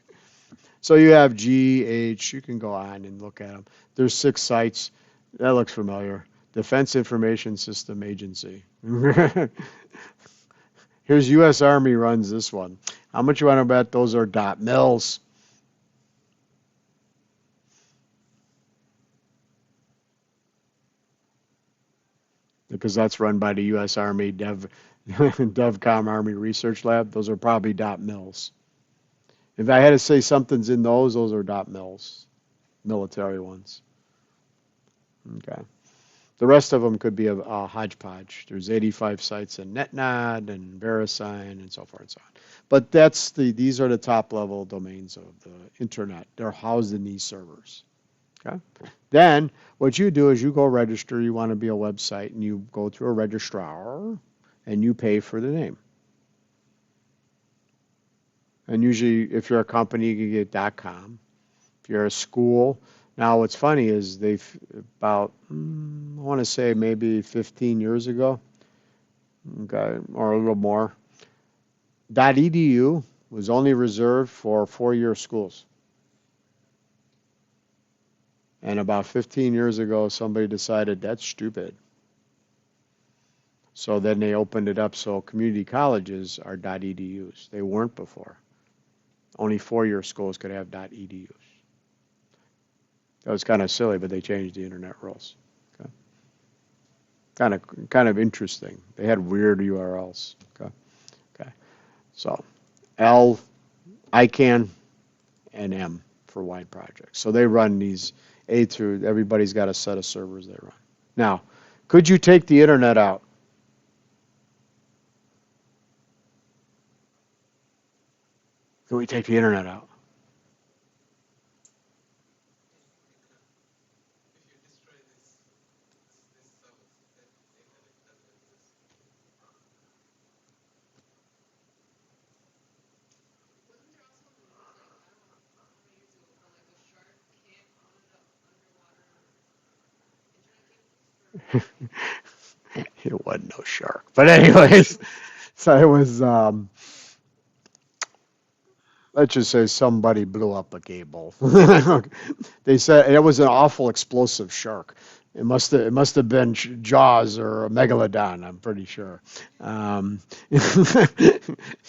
A: So you have G, H, you can go on and look at them. There's 6 sites. That looks familiar. Defense Information System Agency. Here's U.S. Army runs this one. How much you want to bet those are .mils? Because that's run by the U.S. Army DevCom Army Research Lab, those are probably dot mils. If I had to say something's in those are dot mils, military ones. Okay. The rest of them could be a hodgepodge. There's 85 sites in NetNod and VeriSign and so forth and so on. But these are the top level domains of the internet. They're housed in these servers. Okay. Then what you do is you go register. You want to be a website, and you go to a registrar, and you pay for the name. And usually, if you're a company, you can get .com. If you're a school, now what's funny is they've about I want to say maybe 15 years ago, okay, or a little more. .edu was only reserved for four-year schools. And about 15 years ago, somebody decided that's stupid. So then they opened it up so community colleges are .edus. They weren't before. Only four-year schools could have .edus. That was kind of silly, but they changed the internet rules. Okay. Kind of interesting. They had weird URLs. Okay. Okay. So L, ICANN, and M for wide projects. So they run these A through, everybody's got a set of servers they run. Now, could you take the internet out? Can we take the internet out? It wasn't no shark. But anyways, so it was, let's just say somebody blew up a cable. They said it was an awful explosive shark. It must have been Jaws or a megalodon. I'm pretty sure. It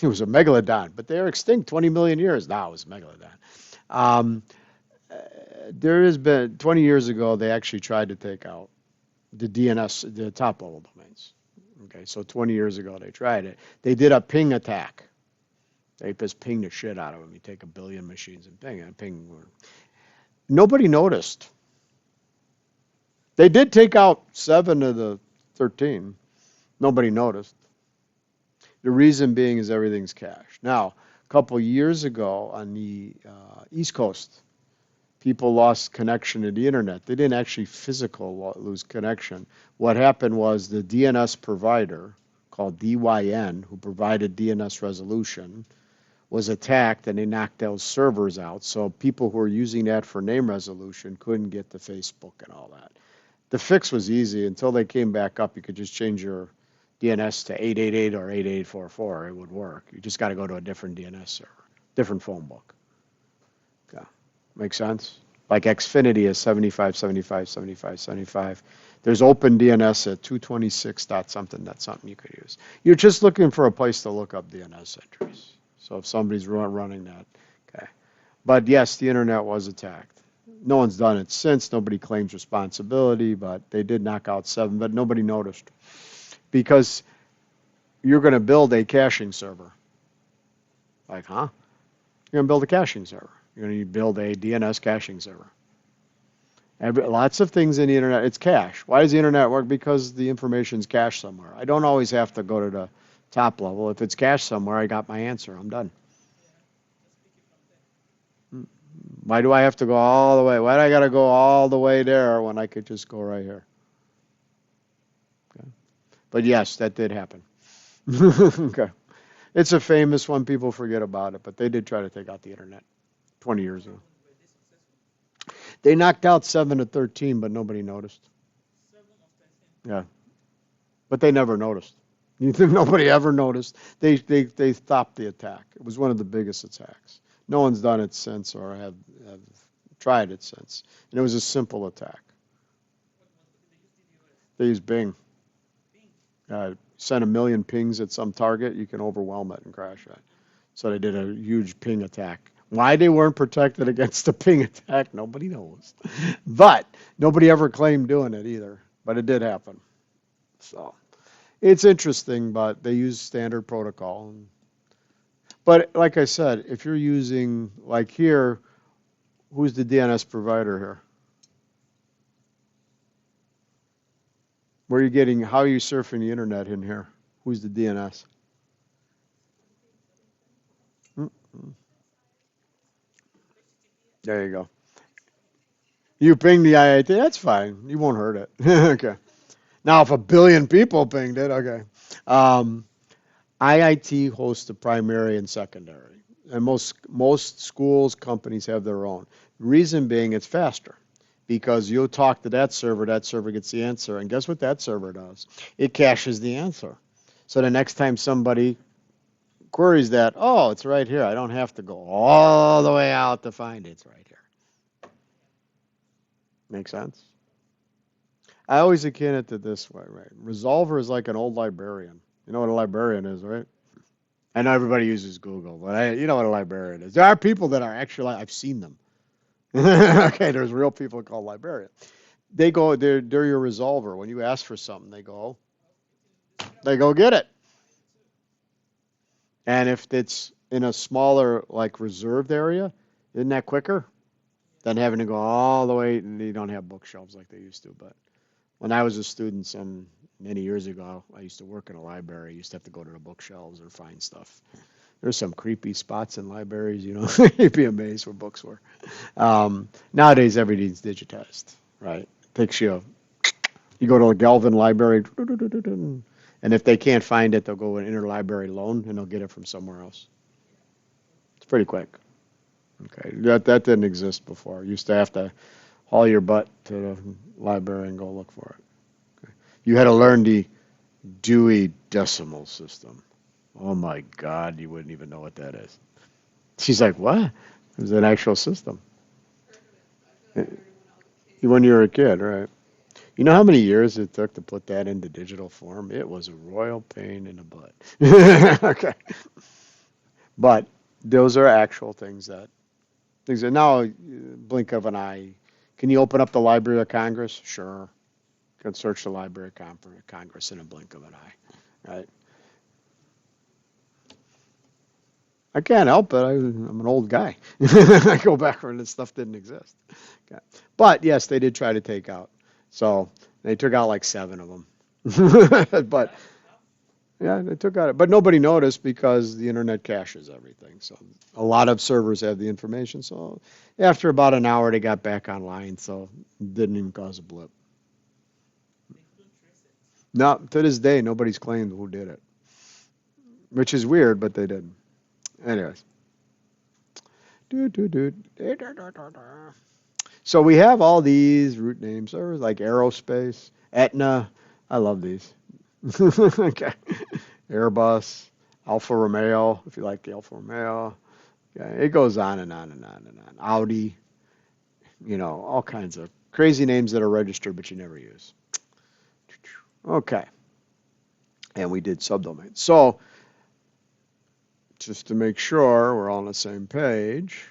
A: was a megalodon, but they're extinct 20 million years now. It was a megalodon. Um, there has been 20 years ago. They actually tried to take out the DNS, the top level domains. Okay, so 20 years ago they tried it. They did a ping attack. They just ping the shit out of them. You take a billion machines and ping. Nobody noticed. They did take out 7 of the 13. Nobody noticed. The reason being is everything's cached. Now, a couple years ago on the East Coast, people lost connection to the internet. They didn't actually lose connection. What happened was the DNS provider called DYN, who provided DNS resolution, was attacked and they knocked those servers out. So people who were using that for name resolution couldn't get to Facebook and all that. The fix was easy. Until they came back up, you could just change your DNS to 888 or 8844. It would work. You just got to go to a different DNS server, different phone book. Okay. Make sense? Like Xfinity is 75, 75, 75, 75. There's open DNS at 226 dot something. That's something you could use. You're just looking for a place to look up DNS entries. So if somebody's running that, okay. But yes, the internet was attacked. No one's done it since. Nobody claims responsibility, but they did knock out 7, but nobody noticed. Because you're going to build a caching server. Like, huh? You're going to build a caching server. You're going to build a DNS caching server. Lots of things in the internet, it's cache. Why does the internet work? Because the information's cached somewhere. I don't always have to go to the top level. If it's cached somewhere, I got my answer. I'm done. Why do I have to go all the way? Why do I got to go all the way there when I could just go right here? Okay. But yes, that did happen. Okay. It's a famous one. People forget about it, but they did try to take out the internet 20 years ago. They knocked out 7 of 13, but nobody noticed. Yeah. But they never noticed. You think nobody ever noticed? They stopped the attack. It was one of the biggest attacks. No one's done it since or have tried it since. And it was a simple attack. They used Bing. Send a million pings at some target, you can overwhelm it and crash it. So they did a huge ping attack. Why they weren't protected against the ping attack, nobody knows. But nobody ever claimed doing it either. But it did happen. So, It's interesting, but they use standard protocol. But like I said, if you're using, like here, who's the DNS provider here? Where are you getting, how are you surfing the internet in here? Who's the DNS? Mm, There you go. You ping the IIT, that's fine. You won't hurt it. Okay. Now, if a billion people pinged it, okay. Um, IIT hosts the primary and secondary, and most schools, companies have their own. Reason being, it's faster because you'll talk to that server gets the answer, and guess what that server does? It caches the answer. So the next time somebody queries that, oh, it's right here. I don't have to go all the way out to find it. It's right here. Make sense? I always akin it to this way, right? Resolver is like an old librarian. You know what a librarian is, right? I know everybody uses Google, but you know what a librarian is. There are people that are actually, I've seen them. Okay, there's real people called librarian. They're your resolver. When you ask for something, they go get it. And if it's in a smaller, like reserved area, isn't that quicker than having to go all the way? And you don't have bookshelves like they used to. But when I was a student some many years ago, I used to work in a library. I used to have to go to the bookshelves or find stuff. There's some creepy spots in libraries, you'd be amazed where books were. Nowadays, everything's digitized, right? Takes you go to a Galvin library, and if they can't find it, they'll go an interlibrary loan, and they'll get it from somewhere else. It's pretty quick. Okay, that didn't exist before. You used to have to haul your butt to the library and go look for it. Okay. You had to learn the Dewey Decimal System. Oh my God, you wouldn't even know what that is. She's like, what? It was an actual system. When you were a kid, right? You know how many years it took to put that into digital form? It was a royal pain in the butt. Okay. But those are actual things that now, blink of an eye. Can you open up the Library of Congress? Sure. You can search the Library of Congress in a blink of an eye, right? I can't help it. I'm an old guy. I go back when this stuff didn't exist. Okay. But yes, they did try to take out. So they took out like 7 of them. But yeah, they took out it. But nobody noticed because the internet caches everything. So a lot of servers have the information. So after about an hour, they got back online. So it didn't even cause a blip. No, to this day, nobody's claimed who did it, which is weird, but they did. Anyways. Do, do, do, do, do, do, do. So we have all these root names, servers like Aerospace, Aetna. I love these. Okay. Airbus, Alfa Romeo, if you like the Alfa Romeo. Okay. It goes on and on and on and on. Audi, all kinds of crazy names that are registered but you never use. Okay. And we did subdomains. So just to make sure we're all on the same page.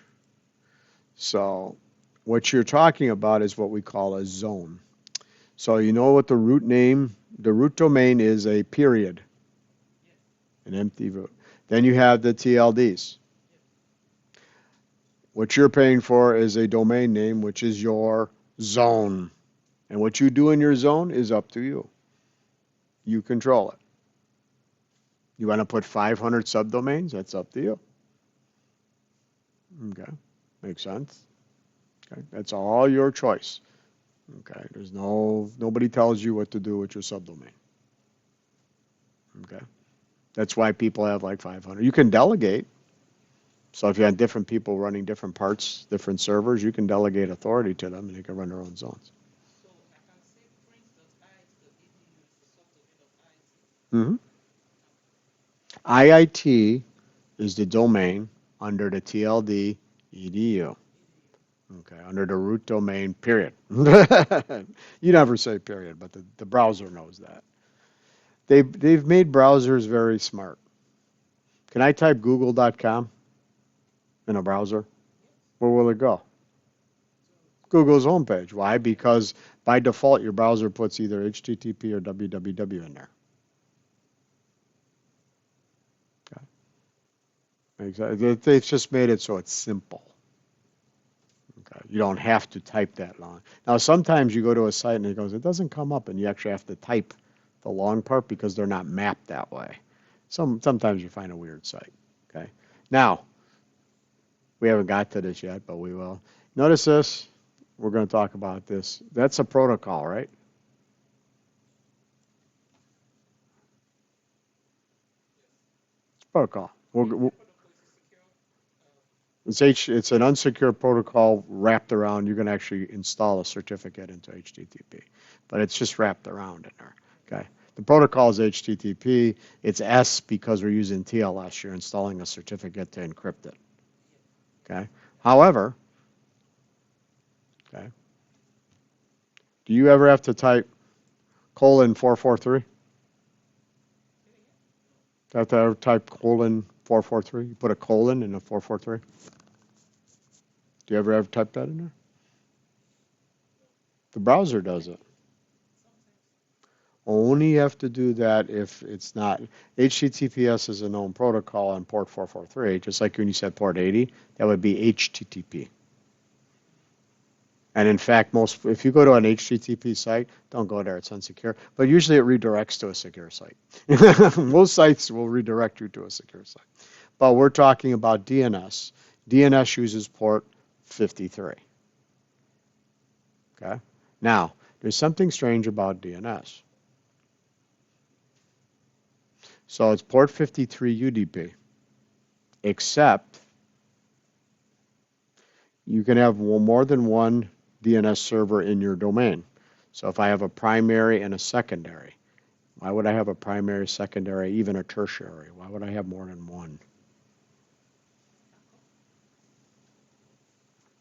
A: So what you're talking about is what we call a zone. So you know what the root domain is a period, an empty root. Then you have the TLDs. What you're paying for is a domain name, which is your zone. And what you do in your zone is up to you. You control it. You want to put 500 subdomains? That's up to you. Okay. Makes sense? Okay. That's all your choice. Okay. Nobody tells you what to do with your subdomain. Okay. That's why people have like 500. You can delegate. So if you have different people running different parts, different servers, you can delegate authority to them and they can run their own zones. Mm-hmm. IIT is the domain under the TLD edu. Okay, under the root domain, period. You never say period, but the browser knows that. They've made browsers very smart. Can I type google.com in a browser? Where will it go? Google's homepage. Why? Because by default, your browser puts either HTTP or www in there. Exactly. They've just made it so it's simple. Okay. You don't have to type that long. Now, sometimes you go to a site and it goes, it doesn't come up, and you actually have to type the long part because they're not mapped that way. Sometimes you find a weird site. Okay. Now, we haven't got to this yet, but we will. Notice this. We're going to talk about this. That's a protocol, right? Protocol. It's an unsecured protocol wrapped around. You're going to actually install a certificate into HTTP, but it's just wrapped around in there. Okay. The protocol is HTTP. It's S because we're using TLS. You're installing a certificate to encrypt it. Okay. However, okay, do you ever have to type colon 443? Do you have to ever type colon 443? You put a colon in a 443? Do you ever type that in there? The browser does it. Only have to do that if it's not. HTTPS is a known protocol on port 443, just like when you said port 80, that would be HTTP. And in fact, if you go to an HTTP site, don't go there, it's unsecure. But usually it redirects to a secure site. Most sites will redirect you to a secure site. But we're talking about DNS. DNS uses port 53. Okay? Now, there's something strange about DNS. So it's port 53 UDP, except you can have more than one DNS server in your domain. So if I have a primary and a secondary, why would I have a primary, secondary, even a tertiary? Why would I have more than one?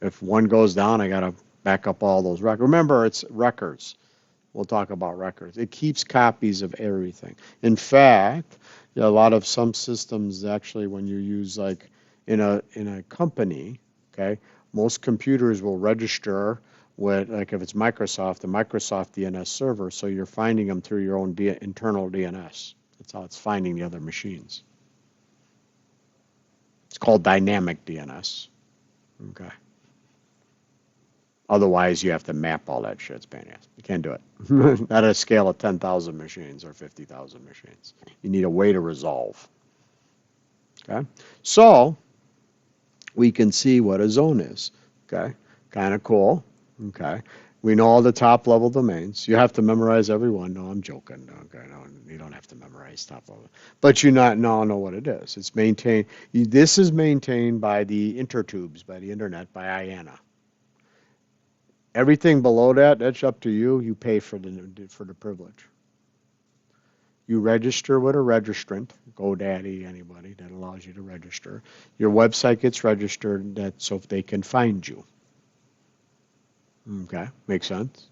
A: If one goes down, I got to back up all those records. Remember, it's records. We'll talk about records. It keeps copies of everything. In fact, a lot of some systems actually, when you use like in a company, okay, most computers will register with, like if it's Microsoft, the Microsoft DNS server, so you're finding them through your own internal DNS. That's how it's finding the other machines. It's called dynamic DNS. Okay. Otherwise, you have to map all that shit. It's pain in the ass. You can't do it. Not at a scale of 10,000 machines or 50,000 machines. You need a way to resolve. Okay? So, we can see what a zone is. Okay? Kind of cool. Okay? We know all the top level domains. You have to memorize every one. No, I'm joking. Okay, no, you don't have to memorize top level. But you now know what it is. It's maintained. This is maintained by the intertubes, by the internet, by IANA. Everything below that, that's up to you. You pay for the privilege. You register with a registrant, GoDaddy, anybody that allows you to register. Your website gets registered so they can find you. Okay, makes sense.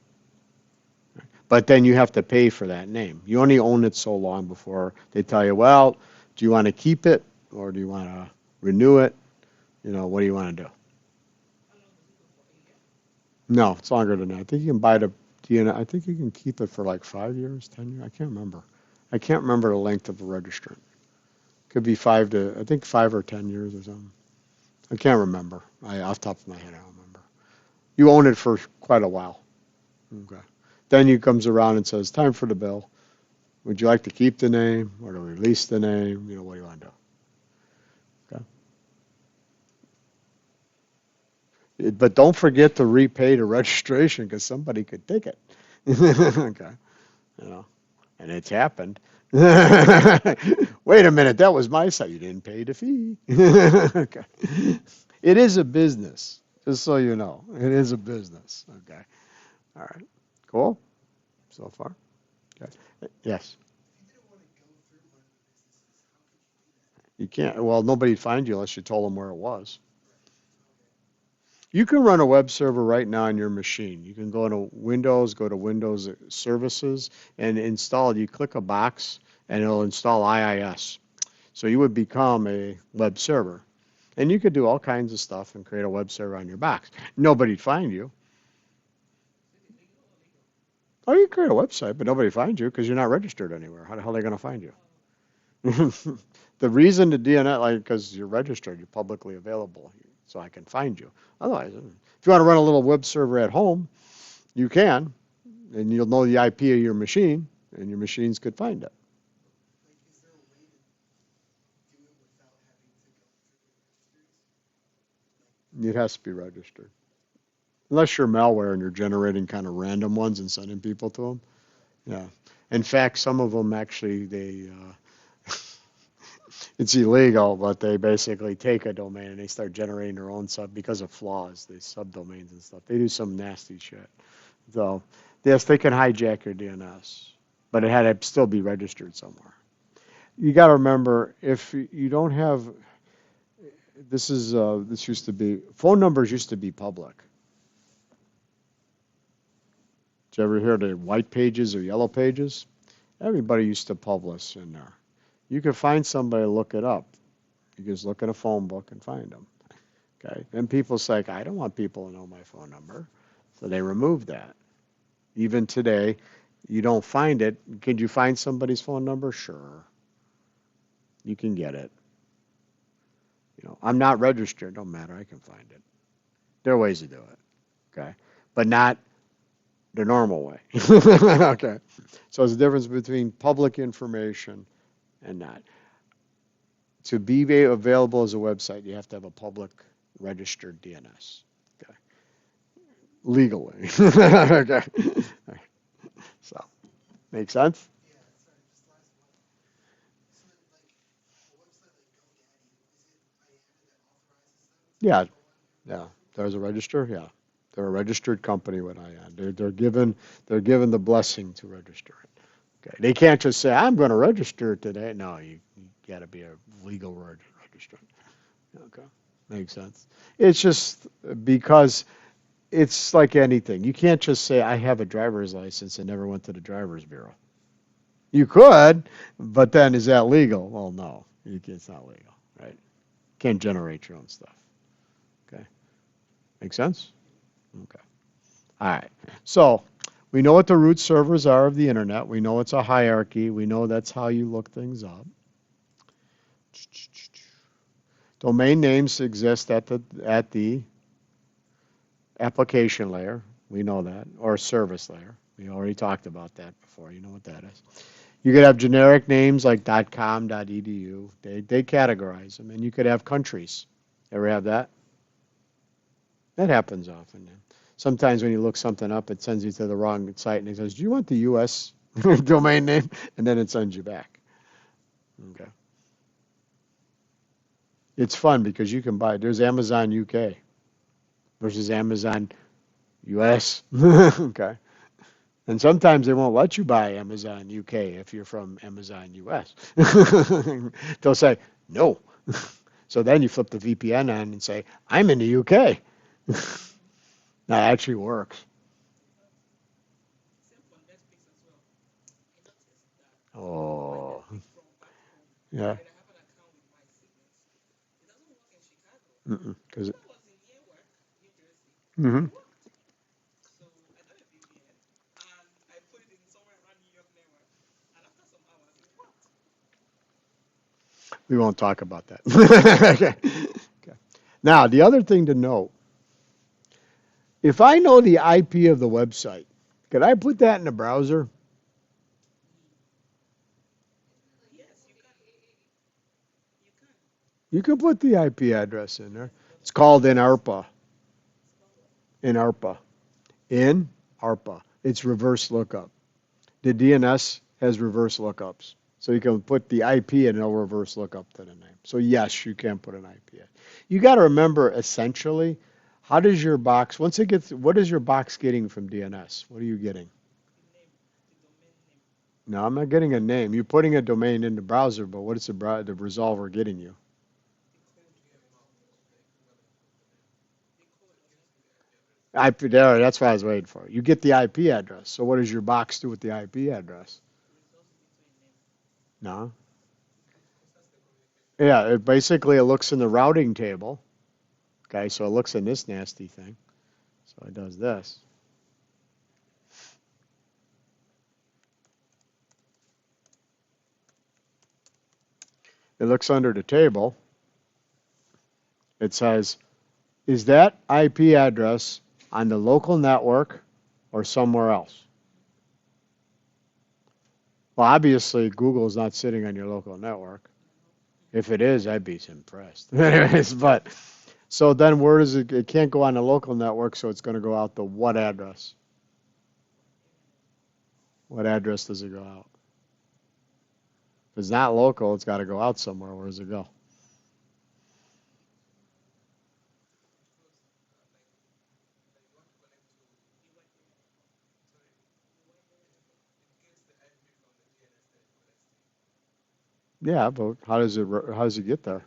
A: But then you have to pay for that name. You only own it so long before they tell you, well, do you want to keep it or do you want to renew it? What do you want to do? No, it's longer than that. I think you can buy the DNA. I think you can keep it for like 5 years, 10 years. I can't remember. I can't remember the length of a registrant. Could be I think 5 or 10 years or something. I can't remember. Off the top of my head, I don't remember. You own it for quite a while. Okay. Then he comes around and says, time for the bill. Would you like to keep the name or to release the name? What do you want to do? Okay. But don't forget to repay the registration because somebody could take it. Okay. And it's happened. Wait a minute, that was my site. You didn't pay the fee. Okay. It is a business, just so you know. It is a business. Okay. All right. Cool so far. Okay. Yes. You can't. Well, nobody'd find you unless you told them where it was. You can run a web server right now on your machine. You can go to Windows Services, and install. You click a box, and it'll install IIS. So you would become a web server. And you could do all kinds of stuff and create a web server on your box. Nobody'd find you. Oh, you create a website, but nobody finds you because you're not registered anywhere. How the hell are they going to find you? The reason the DNS, like, because you're registered, you're publicly available, so I can find you. Otherwise, if you want to run a little web server at home, you can, and you'll know the IP of your machine, and your machines could find it. It has to be registered. Unless you're malware and you're generating kind of random ones and sending people to them. Yeah. In fact, some of them actually, it's illegal, but they basically take a domain and they start generating their own sub because of flaws, these subdomains and stuff. They do some nasty shit. So, yes, they can hijack your DNS, but it had to still be registered somewhere. You got to remember, if you don't have, this used to be, phone numbers used to be public. Did you ever hear the white pages or yellow pages? Everybody used to publish in there. You could find somebody, look it up. You just look at a phone book and find them. Okay. And people say, I don't want people to know my phone number. So they removed that. Even today, you don't find it. Could you find somebody's phone number? Sure. You can get it. I'm not registered. Don't matter. I can find it. There are ways to do it. Okay. But not the normal way. Okay. So there's a difference between public information and not. To be available as a website, you have to have a public registered DNS. Okay. Legally. Okay. So, make sense? Yeah. Yeah. There's a register. Yeah. They're a registered company with IAN. They're given the blessing to register it. Okay. They can't just say, I'm going to register it today. No, you got to be a legal registrant. Okay. Makes sense. It's just because it's like anything. You can't just say, I have a driver's license and never went to the driver's bureau. You could, but then is that legal? Well, no, it's not legal, right? Can't generate your own stuff. Okay. Make sense? Okay. All right. So we know what the root servers are of the internet. We know it's a hierarchy. We know that's how you look things up. Domain names exist at the application layer. We know that, or service layer. We already talked about that before. You know what that is. You could have generic names like .com, .edu. They categorize them, and you could have countries. Ever have that? That happens often. Sometimes when you look something up, it sends you to the wrong site, and it says, "Do you want the U.S. domain name?" And then it sends you back. Okay. It's fun because you can buy. There's Amazon UK versus Amazon US. Okay. And sometimes they won't let you buy Amazon UK if you're from Amazon US. They'll say, no. So then you flip the VPN on and say, I'm in the UK. That actually works. Oh, yeah. Because, mm-hmm. We won't talk about that. Okay. Okay. Now, the other thing to note, if I know the IP of the website, could I put that in the browser? You can put the IP address in there. It's called in ARPA. In ARPA. In ARPA. It's reverse lookup. The DNS has reverse lookups. So you can put the IP and it'll reverse look up to the name. So yes, you can put an IP in. You got to remember essentially, how does your box, once it gets, what is your box getting from DNS? What are you getting? No, I'm not getting a name. You're putting a domain in the browser, but what is the resolver getting you? IP there, that's what I was waiting for. You get the IP address. So what does your box do with the IP address? No. Yeah, it looks in the routing table. Okay, so it looks in this nasty thing. So it does this. It looks under the table. It says, is that IP address on the local network or somewhere else? Well, obviously, Google is not sitting on your local network. If it is, I'd be impressed. Anyways, but so then where does it? It can't go on the local network, so it's going to go out to what address? What address does it go out? If it's not local, it's got to go out somewhere. Where does it go? Yeah, but how does it get there?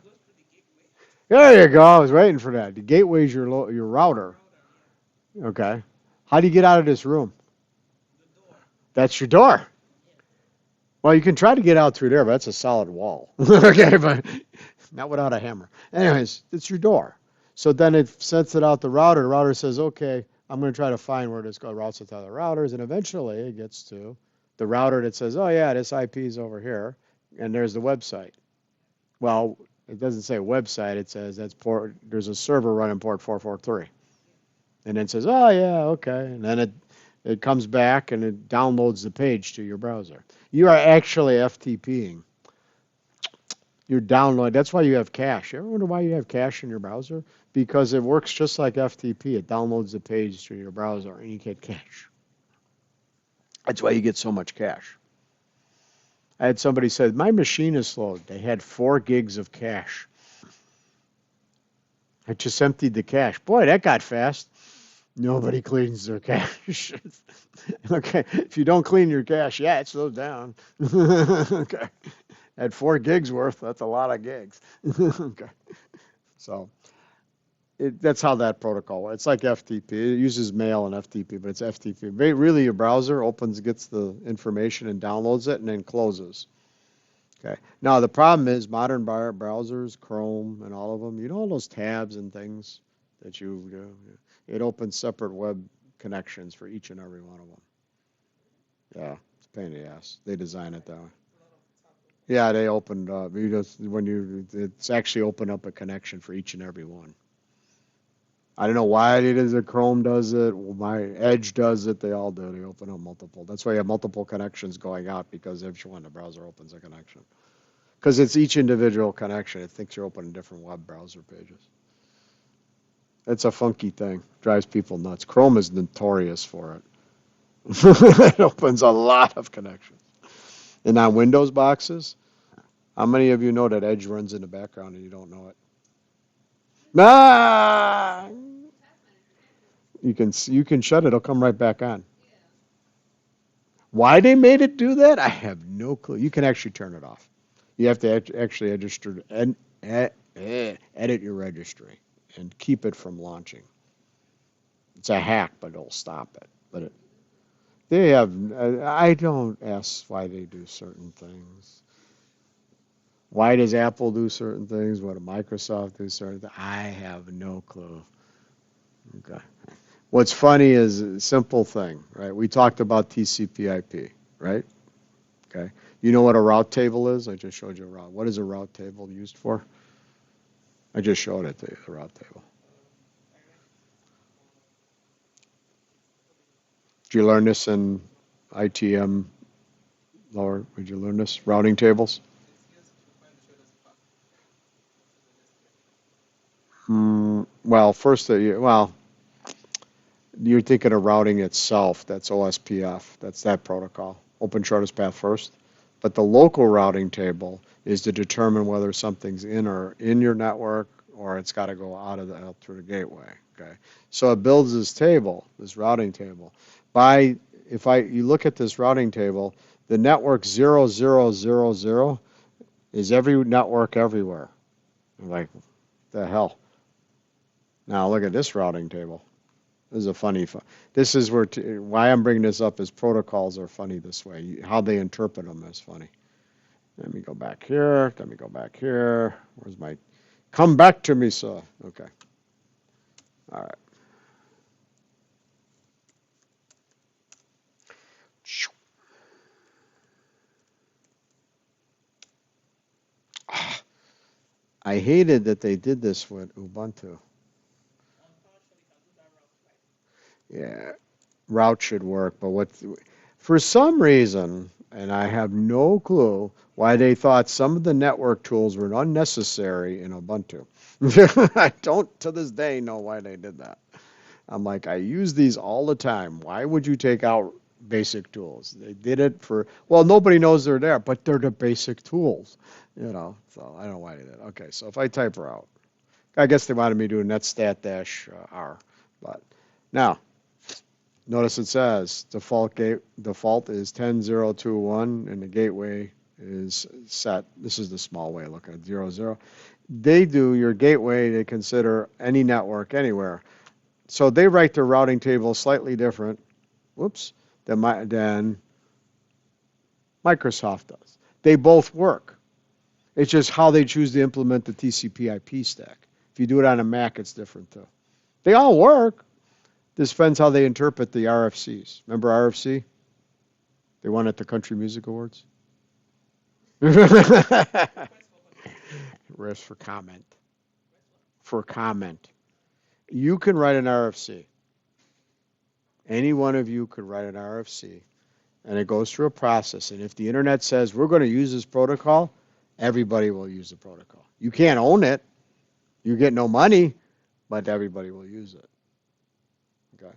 A: There you go. I was waiting for that. The gateway is your router. Okay. How do you get out of this room? That's your door. Well, you can try to get out through there, but that's a solid wall. Okay, but not without a hammer. Anyways, it's your door. So then it sends it out the router. The router says, okay, I'm going to try to find where this routes it to other routers. And eventually it gets to the router that says, oh, yeah, this IP is over here. And there's the website. Well, it doesn't say website. It says there's a server running port 443. And then it says, oh, yeah, okay. And then it comes back and it downloads the page to your browser. You are actually FTPing. You're downloading. That's why you have cache. You ever wonder why you have cache in your browser? Because it works just like FTP. It downloads the page to your browser and you get cache. That's why you get so much cache. I had somebody said, my machine is slow. They had 4 gigs of cache. I just emptied the cache. Boy, that got fast. Nobody cleans their cache. Okay, if you don't clean your cache, yeah, it slows down. Okay, at 4 gigs worth, that's a lot of gigs. Okay, so that's how that protocol works. It's like FTP. It uses mail and FTP, but it's FTP. Really, your browser gets the information and downloads it, and then closes. Okay. Now the problem is modern browsers, Chrome and all of them. You know all those tabs and things that you do. It opens separate web connections for each and every one of them. Yeah, it's a pain in the ass. They design it that way. Yeah, they opened up. It's actually opened up a connection for each and every one. I don't know why it is that Chrome does it. My Edge does it. They all do. They open up multiple. That's why you have multiple connections going out because every one the browser opens a connection. Because it's each individual connection. It thinks you're opening different web browser pages. It's a funky thing. Drives people nuts. Chrome is notorious for it. It opens a lot of connections. And on Windows boxes, how many of you know that Edge runs in the background and you don't know it? Ah! You can shut it. It'll come right back on. Why they made it do that, I have no clue. You can actually turn it off. You have to actually register and edit your registry and keep it from launching. It's a hack, but it'll stop it. They have. I don't ask why they do certain things. Why does Apple do certain things? Why does Microsoft do certain things? I have no clue. Okay. What's funny is a simple thing, right? We talked about TCP/IP, right? Okay. You know what a route table is? I just showed you a route. What is a route table used for? I just showed it to you, the route table. Did you learn this in ITM, Laura? Did you learn this? Routing tables? Well, first, you're thinking of routing itself. That's OSPF. That's that protocol. Open shortest path first. But the local routing table is to determine whether something's in your network or it's got to go out through the gateway. Okay. So it builds this table, this routing table. You look at this routing table, the network 0000 is every network everywhere. I'm like, the hell? Now look at this routing table. This is a funny. This is why I'm bringing this up is protocols are funny this way. How they interpret them is funny. Let me go back here. Let me go back here. Where's my? Come back to me, sir. Okay. All right. I hated that they did this with Ubuntu. Yeah, route should work, but for some reason, and I have no clue why they thought some of the network tools were unnecessary in Ubuntu. I don't to this day know why they did that. I'm like, I use these all the time. Why would you take out basic tools? They did it for, well, nobody knows they're there, but they're the basic tools, So I don't know why they did it. Okay, so if I type route, I guess they wanted me to do netstat dash R, but now notice it says default is 10.0.2.1 and the gateway is set. This is the small way looking at 0.0. They do your gateway, they consider any network anywhere. So they write their routing table slightly different, whoops, than Microsoft does. They both work. It's just how they choose to implement the TCP/IP stack. If you do it on a Mac, it's different too. They all work. This depends how they interpret the RFCs. Remember RFC? They won at the Country Music Awards. Rest for comment. For comment. You can write an RFC. Any one of you could write an RFC, and it goes through a process. And if the internet says we're going to use this protocol, everybody will use the protocol. You can't own it. You get no money, but everybody will use it. Okay.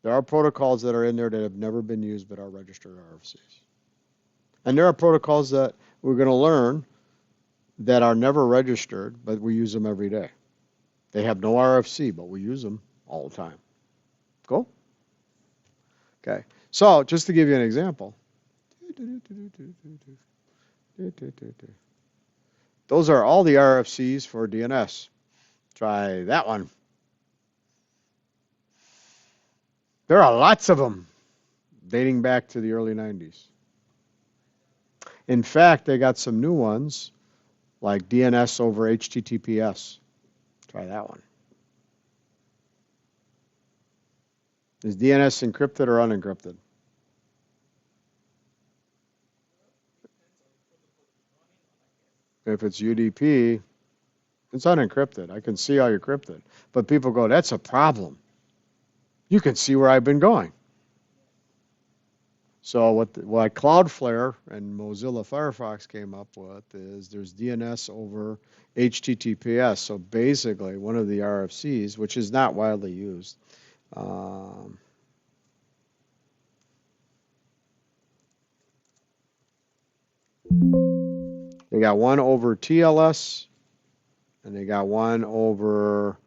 A: There are protocols that are in there that have never been used but are registered RFCs. And there are protocols that we're going to learn that are never registered, but we use them every day. They have no RFC, but we use them all the time. Cool? Okay. So just to give you an example, those are all the RFCs for DNS. Try that one. There are lots of them dating back to the early 90s. In fact, they got some new ones like DNS over HTTPS. Try that one. Is DNS encrypted or unencrypted? If it's UDP, it's unencrypted. I can see how you're encrypted. But people go, that's a problem. You can see where I've been going. So what Cloudflare and Mozilla Firefox came up with is there's DNS over HTTPS. So basically, one of the RFCs, which is not widely used, they got one over TLS, and they got one over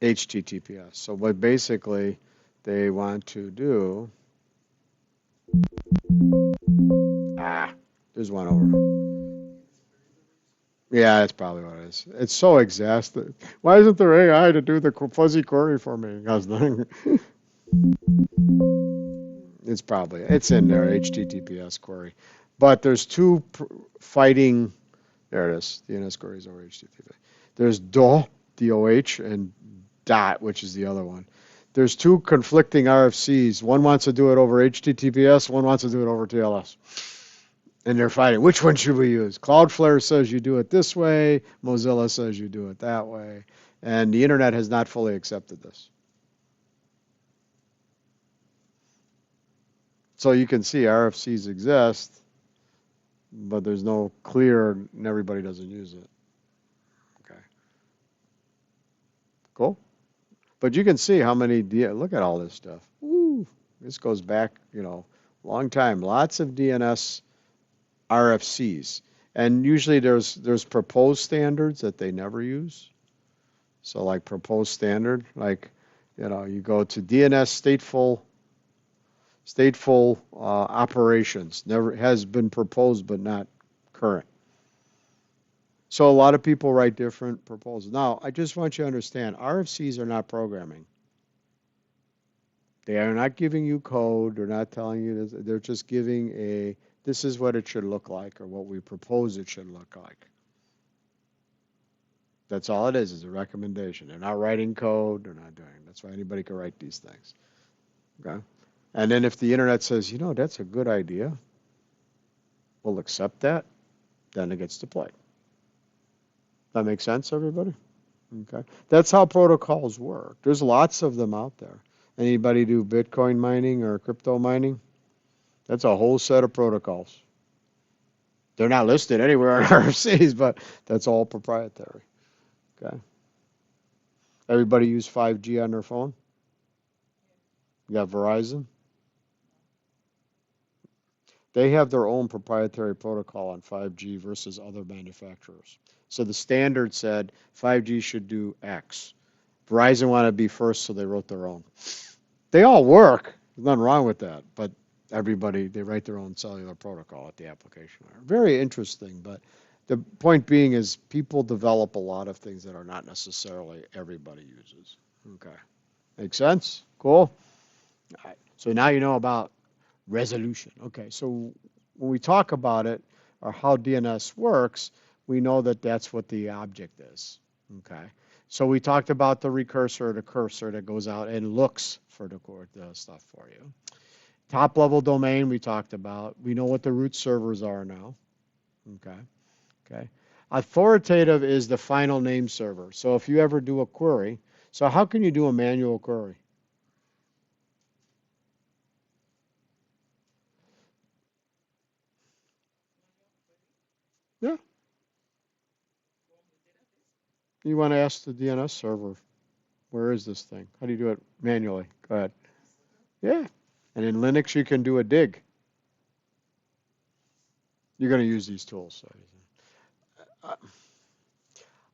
A: HTTPS. So what basically they want to do, there's one over. Yeah, that's probably what it is. It's so exhausted. Why isn't there AI to do the fuzzy query for me? It's in there, HTTPS query. But there's two fighting, there it is, DNS queries over HTTP. There's DOH, and DOT, which is the other one. There's two conflicting RFCs. One wants to do it over HTTPS, one wants to do it over TLS. And they're fighting. Which one should we use? Cloudflare says you do it this way. Mozilla says you do it that way. And the internet has not fully accepted this. So you can see RFCs exist, but there's no clear, and everybody doesn't use it. Okay. Cool. But you can see how many, look at all this stuff. Woo. This goes back, long time. Lots of DNS RFCs. And usually there's proposed standards that they never use. So like proposed standard, like, you go to DNS stateful operations. Never has been proposed but not current. So a lot of people write different proposals. Now, I just want you to understand, RFCs are not programming. They are not giving you code. They're not telling you this. They're just giving this is what it should look like, or what we propose it should look like. That's all it is a recommendation. They're not writing code. They're not doing it. That's why anybody can write these things. Okay? And then if the internet says, that's a good idea, we'll accept that. then it gets deployed. That makes sense, everybody? Okay. That's how protocols work. There's lots of them out there. Anybody do Bitcoin mining or crypto mining? That's a whole set of protocols. They're not listed anywhere in RFCs, but that's all proprietary. Okay. Everybody use 5G on their phone? You got Verizon? They have their own proprietary protocol on 5G versus other manufacturers. So the standard said 5G should do X. Verizon wanted to be first, so they wrote their own. They all work. There's nothing wrong with that. But everybody, they write their own cellular protocol at the application layer. Very interesting. But the point being is people develop a lot of things that are not necessarily everybody uses. Okay. Make sense? Cool. All right. So now you know about resolution. Okay. So when we talk about it or how DNS works, we know that that's what the object is. Okay. So we talked about the recursor, the cursor that goes out and looks for the stuff for you. Top level domain we talked about. We know what the root servers are now. Okay. Okay. Authoritative is the final name server. So if you ever do a query, so how can you do a manual query? Yeah. You want to ask the DNS server, where is this thing? How do you do it manually? Go ahead. Yeah. And in Linux, you can do a dig. You're going to use these tools. So.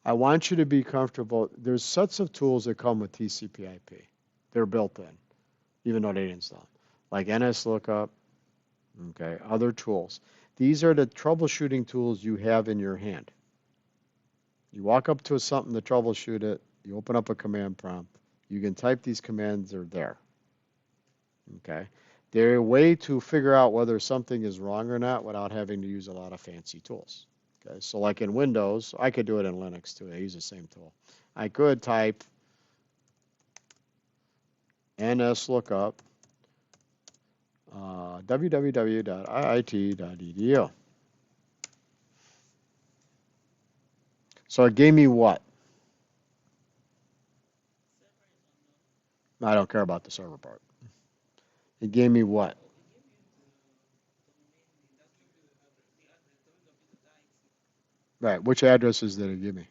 A: I want you to be comfortable. There's sets of tools that come with TCP/IP. They're built in, even though they didn't install them. Like NSLookup, okay, other tools. These are the troubleshooting tools you have in your hand. You walk up to something to troubleshoot it, you open up a command prompt, you can type these commands, they're there. Okay? They're a way to figure out whether something is wrong or not without having to use a lot of fancy tools. Okay, so like in Windows, I could do it in Linux too. I use the same tool. I could type NSLookup www.iit.edu. So it gave me what? I don't care about the server part. It gave me what? Right. Which addresses did it give me?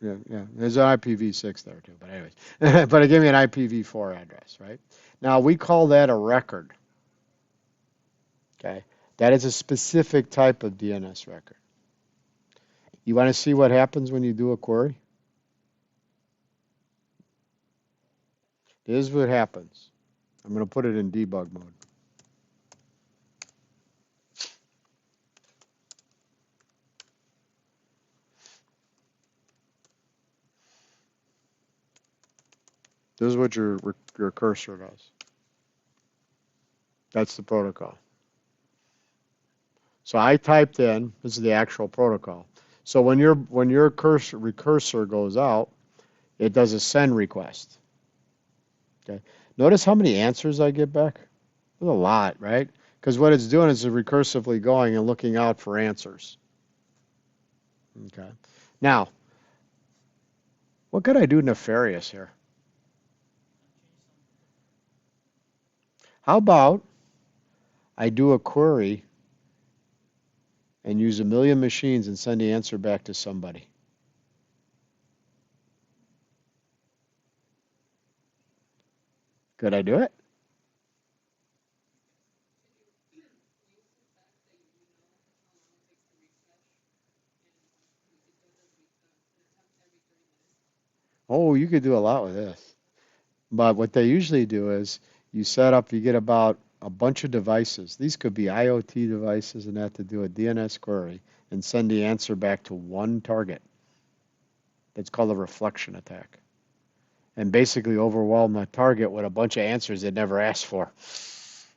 A: Yeah, yeah. There's an IPv6 there too, but anyways. But it gave me an IPv4 address, right? Now we call that a record. Okay. That is a specific type of DNS record. You want to see what happens when you do a query? This is what happens. I'm going to put it in debug mode. This is what your cursor does. That's the protocol. So I typed in, this is the actual protocol. So when your recursor goes out, it does a send request. Okay. Notice how many answers I get back? There's a lot, right? Because what it's doing is it's recursively going and looking out for answers. Okay. Now, what could I do nefarious here? How about I do a query and use 1,000,000 machines and send the answer back to somebody? Could I do it? Oh, you could do a lot with this. But what they usually do is you get about a bunch of devices. These could be IoT devices and that to do a DNS query and send the answer back to one target. It's called a reflection attack. And basically overwhelm the target with a bunch of answers they never asked for.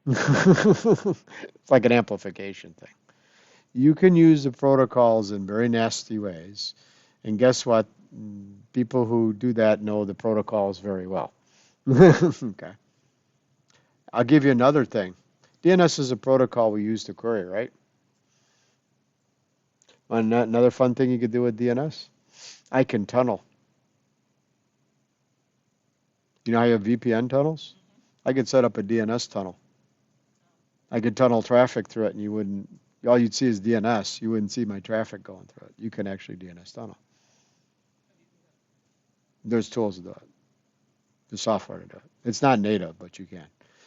A: It's like an amplification thing. You can use the protocols in very nasty ways. And guess what? People who do that know the protocols very well. Okay. I'll give you another thing. DNS is a protocol we use to query, right? Another fun thing you could do with DNS? I can tunnel. You know how you have VPN tunnels? I could set up a DNS tunnel. I could tunnel traffic through it, and you wouldn't. All you'd see is DNS. You wouldn't see my traffic going through it. You can actually DNS tunnel. There's tools to do it. There's software to do it. It's not native, but you can.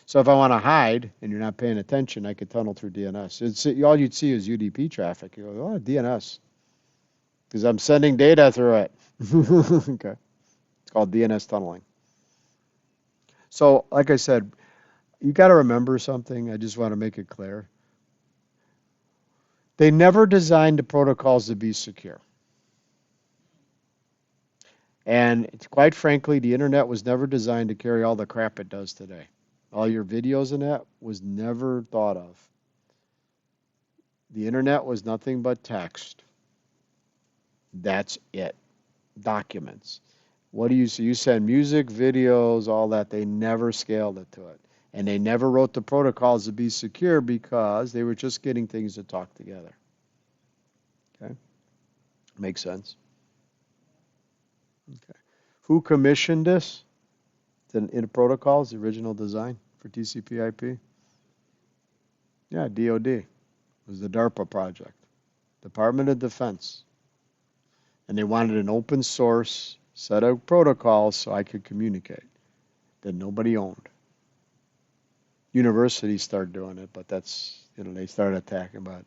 A: So if I want to hide and you're not paying attention, I could tunnel through DNS. All you'd see is UDP traffic. You go, oh, DNS, because I'm sending data through it. Okay, it's called DNS tunneling. So, like I said, you got to remember something. I just want to make it clear. They never designed the protocols to be secure. And quite frankly, the internet was never designed to carry all the crap it does today. All your videos and that was never thought of. The internet was nothing but text. That's it. Documents. What do you see? You send music, videos, all that. They never scaled it to it. And they never wrote the protocols to be secure because they were just getting things to talk together. Okay? Makes sense? Okay. Who commissioned this? In the protocols, the original design for TCP/IP? Yeah, DoD. It was the DARPA project, Department of Defense. And they wanted an open source set of protocols so I could communicate that nobody owned. Universities started doing it, but that's, they started attacking, but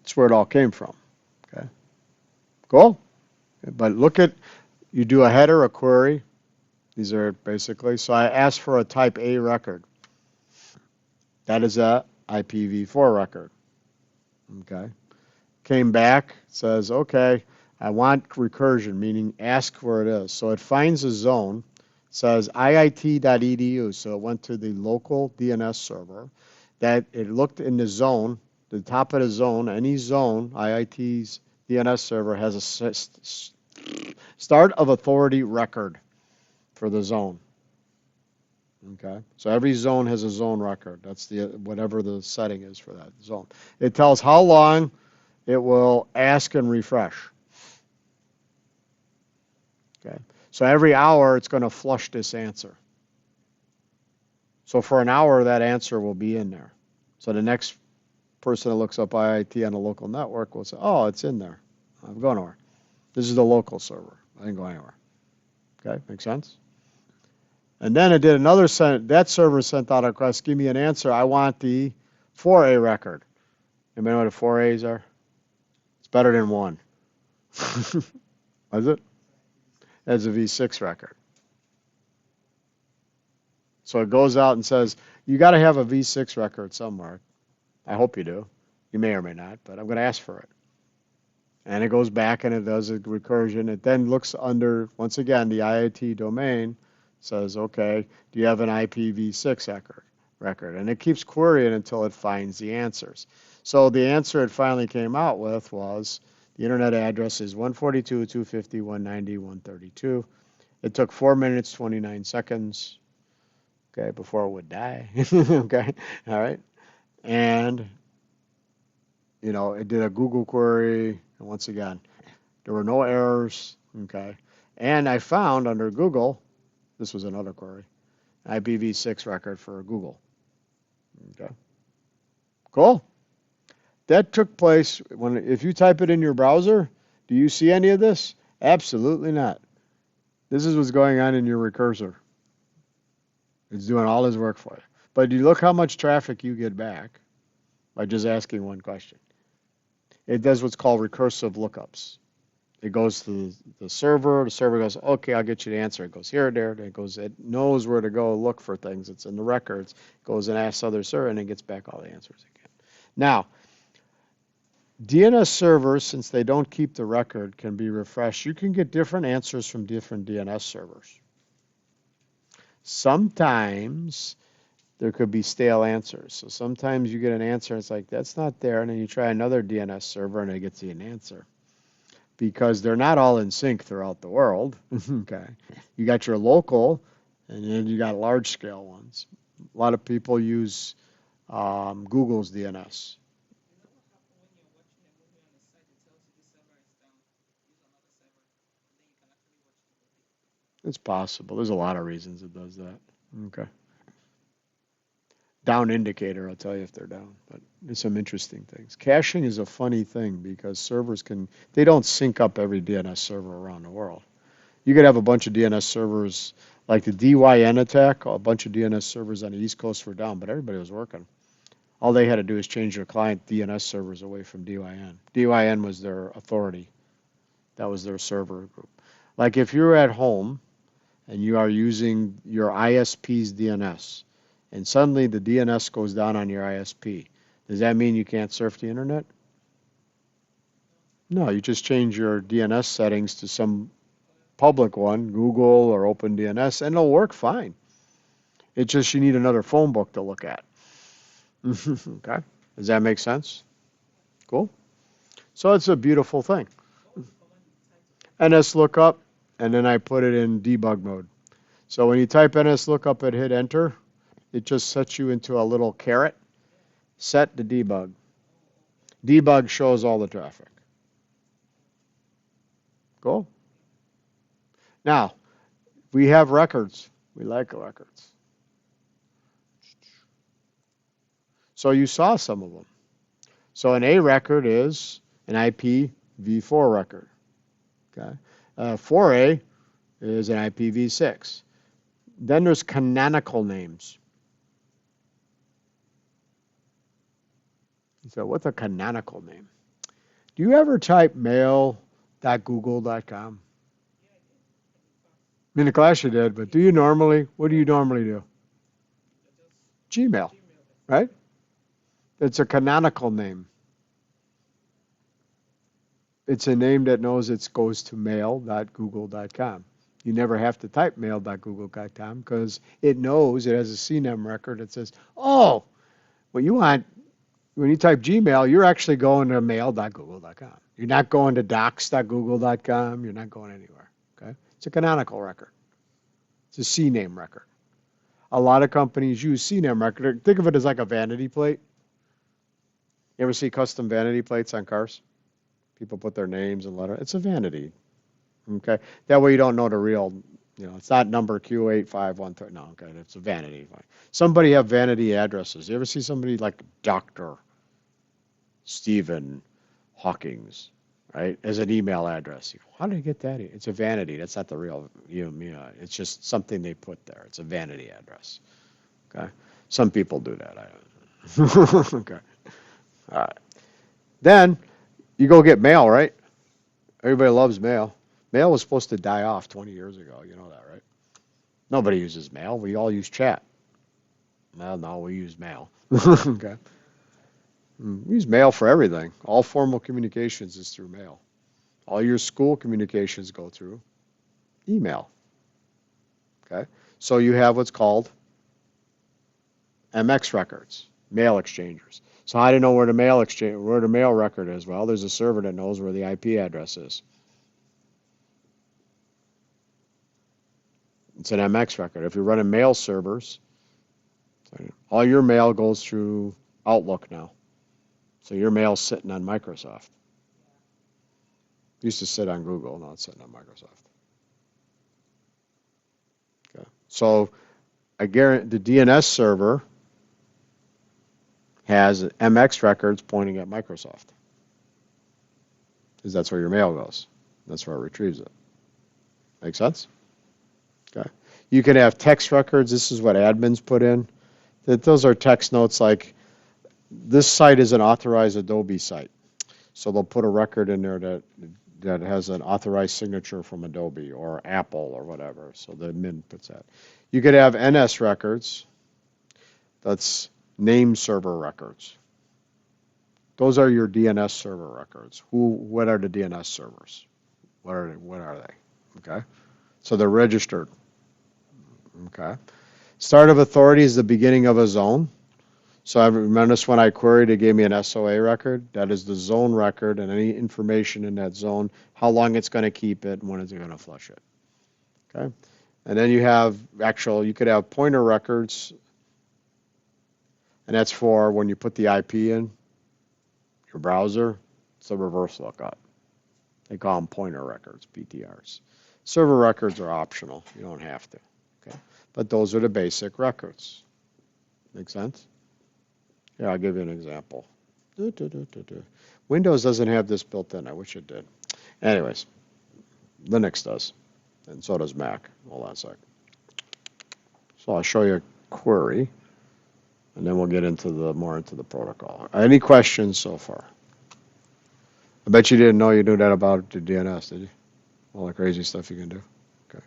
A: it's where it all came from. Okay. Cool. But look at, you do a header, a query. These are basically, so I asked for a type A record. That is a IPv4 record. Okay. Came back, says, okay, I want recursion, meaning ask where it is. So it finds a zone, says iit.edu. So it went to the local DNS server. That it looked in the zone, the top of the zone, any zone, IIT's DNS server has a start of authority record for the zone. Okay, so every zone has a zone record. That's the whatever the setting is for that zone. It tells how long it will ask and refresh. Okay, so every hour it's going to flush this answer. So for an hour that answer will be in there. So the next person that looks up IIT on a local network will say, "Oh, it's in there. I'm going nowhere. This is the local server. I didn't go anywhere." Okay, make sense? And then it did another that server sent out a request, give me an answer. I want the 4A record. Anybody know what the 4As are? It's better than 1. Is it? It's a V6 record. So it goes out and says, you got to have a V6 record somewhere. I hope you do. You may or may not, but I'm going to ask for it. And it goes back and it does a recursion. It then looks under, once again, the IIT domain, says, okay, do you have an IPv6 record? And it keeps querying until it finds the answers. So the answer it finally came out with was the internet address is 142.250.190.132. It took 4 minutes, 29 seconds, okay, before it would die. Okay, all right. And, it did a Google query. And once again, there were no errors, okay. And I found under Google, this was another query, IPv6 record for Google. Okay. Cool. That took place if you type it in your browser, do you see any of this? Absolutely not. This is what's going on in your recursor. It's doing all this work for you. But you look how much traffic you get back by just asking one question. It does what's called recursive lookups. It goes to the server goes, okay, I'll get you the answer. It goes here, there, and it knows where to go look for things. It's in the records. It goes and asks other server, and it gets back all the answers again. Now, DNS servers, since they don't keep the record, can be refreshed. You can get different answers from different DNS servers. Sometimes there could be stale answers. So sometimes you get an answer, and it's like, that's not there, and then you try another DNS server, and it gets you an answer. Because they're not all in sync throughout the world. Okay, you got your local, and then you got large-scale ones. A lot of people use Google's DNS. It's possible. There's a lot of reasons it does that. Okay. Down indicator, I'll tell you if they're down. But there's some interesting things. Caching is a funny thing because servers they don't sync up every DNS server around the world. You could have a bunch of DNS servers, like the DYN attack, a bunch of DNS servers on the East Coast were down, but everybody was working. All they had to do is change their client DNS servers away from DYN. DYN was their authority. That was their server group. Like if you're at home and you are using your ISP's DNS, and suddenly the DNS goes down on your ISP, does that mean you can't surf the internet? No, you just change your DNS settings to some public one, Google or OpenDNS, and it'll work fine. It's just you need another phone book to look at. Okay? Does that make sense? Cool. So it's a beautiful thing. NSLOOKUP, and then I put it in debug mode. So when you type NSLOOKUP and hit enter, it just sets you into a little caret. Set to debug. Debug shows all the traffic. Cool. Now, we have records. We like records. So you saw some of them. So an A record is an IPv4 record. Okay. 4A is an IPv6. Then there's canonical names. So what's a canonical name? Do you ever type mail.google.com? In the class you did, but what do you normally do? Gmail, right? It's a canonical name. It's a name that knows it goes to mail.google.com. You never have to type mail.google.com because it knows it has a CNAME record that says, oh, what you want, when you type Gmail, you're actually going to mail.google.com. You're not going to docs.google.com. You're not going anywhere. Okay? It's a canonical record. It's a CNAME record. A lot of companies use CNAME record. Think of it as like a vanity plate. You ever see custom vanity plates on cars? People put their names and letters. It's a vanity. Okay? That way you don't know the real, it's not number Q8513. No, okay, it's a vanity. Somebody have vanity addresses. You ever see somebody like Dr. Stephen Hawkins, right, as an email address? How did they get that? It's a vanity. That's not the real, it's just something they put there. It's a vanity address. Okay? Some people do that. Okay. All right. Then you go get mail, right? Everybody loves mail. Mail was supposed to die off 20 years ago. You know that, right? Nobody uses mail. We all use chat. Well, no, we use mail. Okay. We use mail for everything. All formal communications is through mail. All your school communications go through email. Okay. So you have what's called MX records, mail exchangers. So how do you know where the mail record is? Well, there's a server that knows where the IP address is. It's an MX record. If you're running mail servers, all your mail goes through Outlook now. So your mail's sitting on Microsoft. It used to sit on Google. Now it's sitting on Microsoft. Okay. So I guarantee the DNS server has MX records pointing at Microsoft, because that's where your mail goes. That's where it retrieves it. Make sense? Okay. You can have text records. This is what admins put in. Those are text notes like, this site is an authorized Adobe site. So they'll put a record in there that has an authorized signature from Adobe or Apple or whatever. So the admin puts that. You could have NS records. That's name server records. Those are your DNS server records. What are the DNS servers? What are they? Okay. So they're registered. Okay. Start of authority is the beginning of a zone. So I remember when I queried, it gave me an SOA record. That is the zone record and any information in that zone, how long it's going to keep it, and when it's going to flush it. Okay. And then you could have pointer records. And that's for when you put the IP in your browser, it's a reverse lookup. They call them pointer records, PTRs. Server records are optional. You don't have to. Okay? But those are the basic records. Make sense? Yeah, I'll give you an example. Windows doesn't have this built in. I wish it did. Anyways, Linux does, and so does Mac. Hold on a sec. So I'll show you a query, and then we'll get into more into the protocol. Any questions so far? I bet you didn't know you knew that about the DNS, did you? All the crazy stuff you can do. Okay.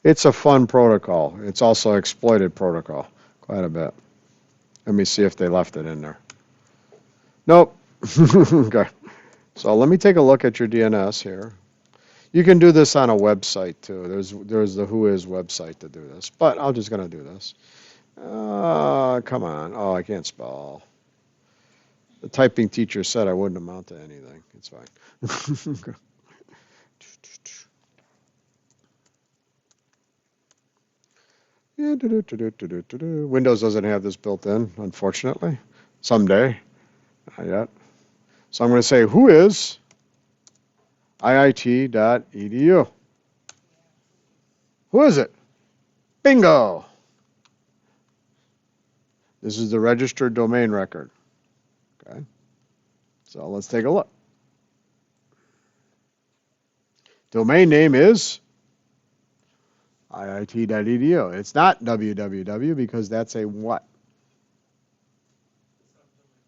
A: It's a fun protocol. It's also exploited protocol quite a bit. Let me see if they left it in there. Nope. Okay. So let me take a look at your DNS here. You can do this on a website too. There's the Whois website to do this, but I'm just gonna do this. Come on. Oh, I can't spell. The typing teacher said I wouldn't amount to anything. It's fine. Windows doesn't have this built in, unfortunately. Someday. Not yet. So I'm going to say Whois iit.edu. Who is it? Bingo! This is the registered domain record. Okay. So let's take a look. Domain name is iit.edu. It's not www because that's a what?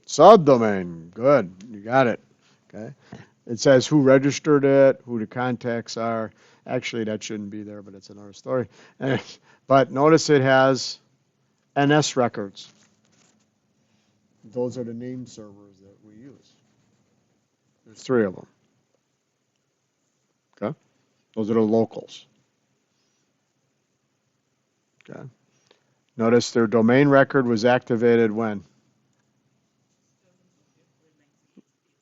A: Subdomain. Good. You got it. Okay. It says who registered it, who the contacts are. Actually, that shouldn't be there, but it's another story. But notice it has NS records. Those are the name servers that we use. There's 3 of them. Okay. Those are the locals. Okay. Notice their domain record was activated when?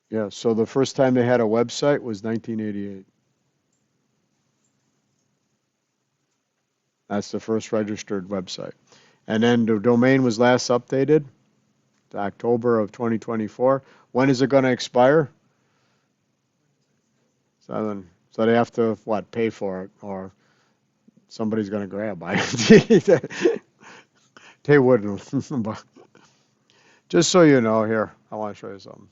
A: Yeah, so the first time they had a website was 1988. That's the first registered website. And then the domain was last updated to October of 2024. When is it going to expire? So they have to, what, pay for it, or somebody's going to grab by it. They wouldn't. But just so you know here, I want to show you something.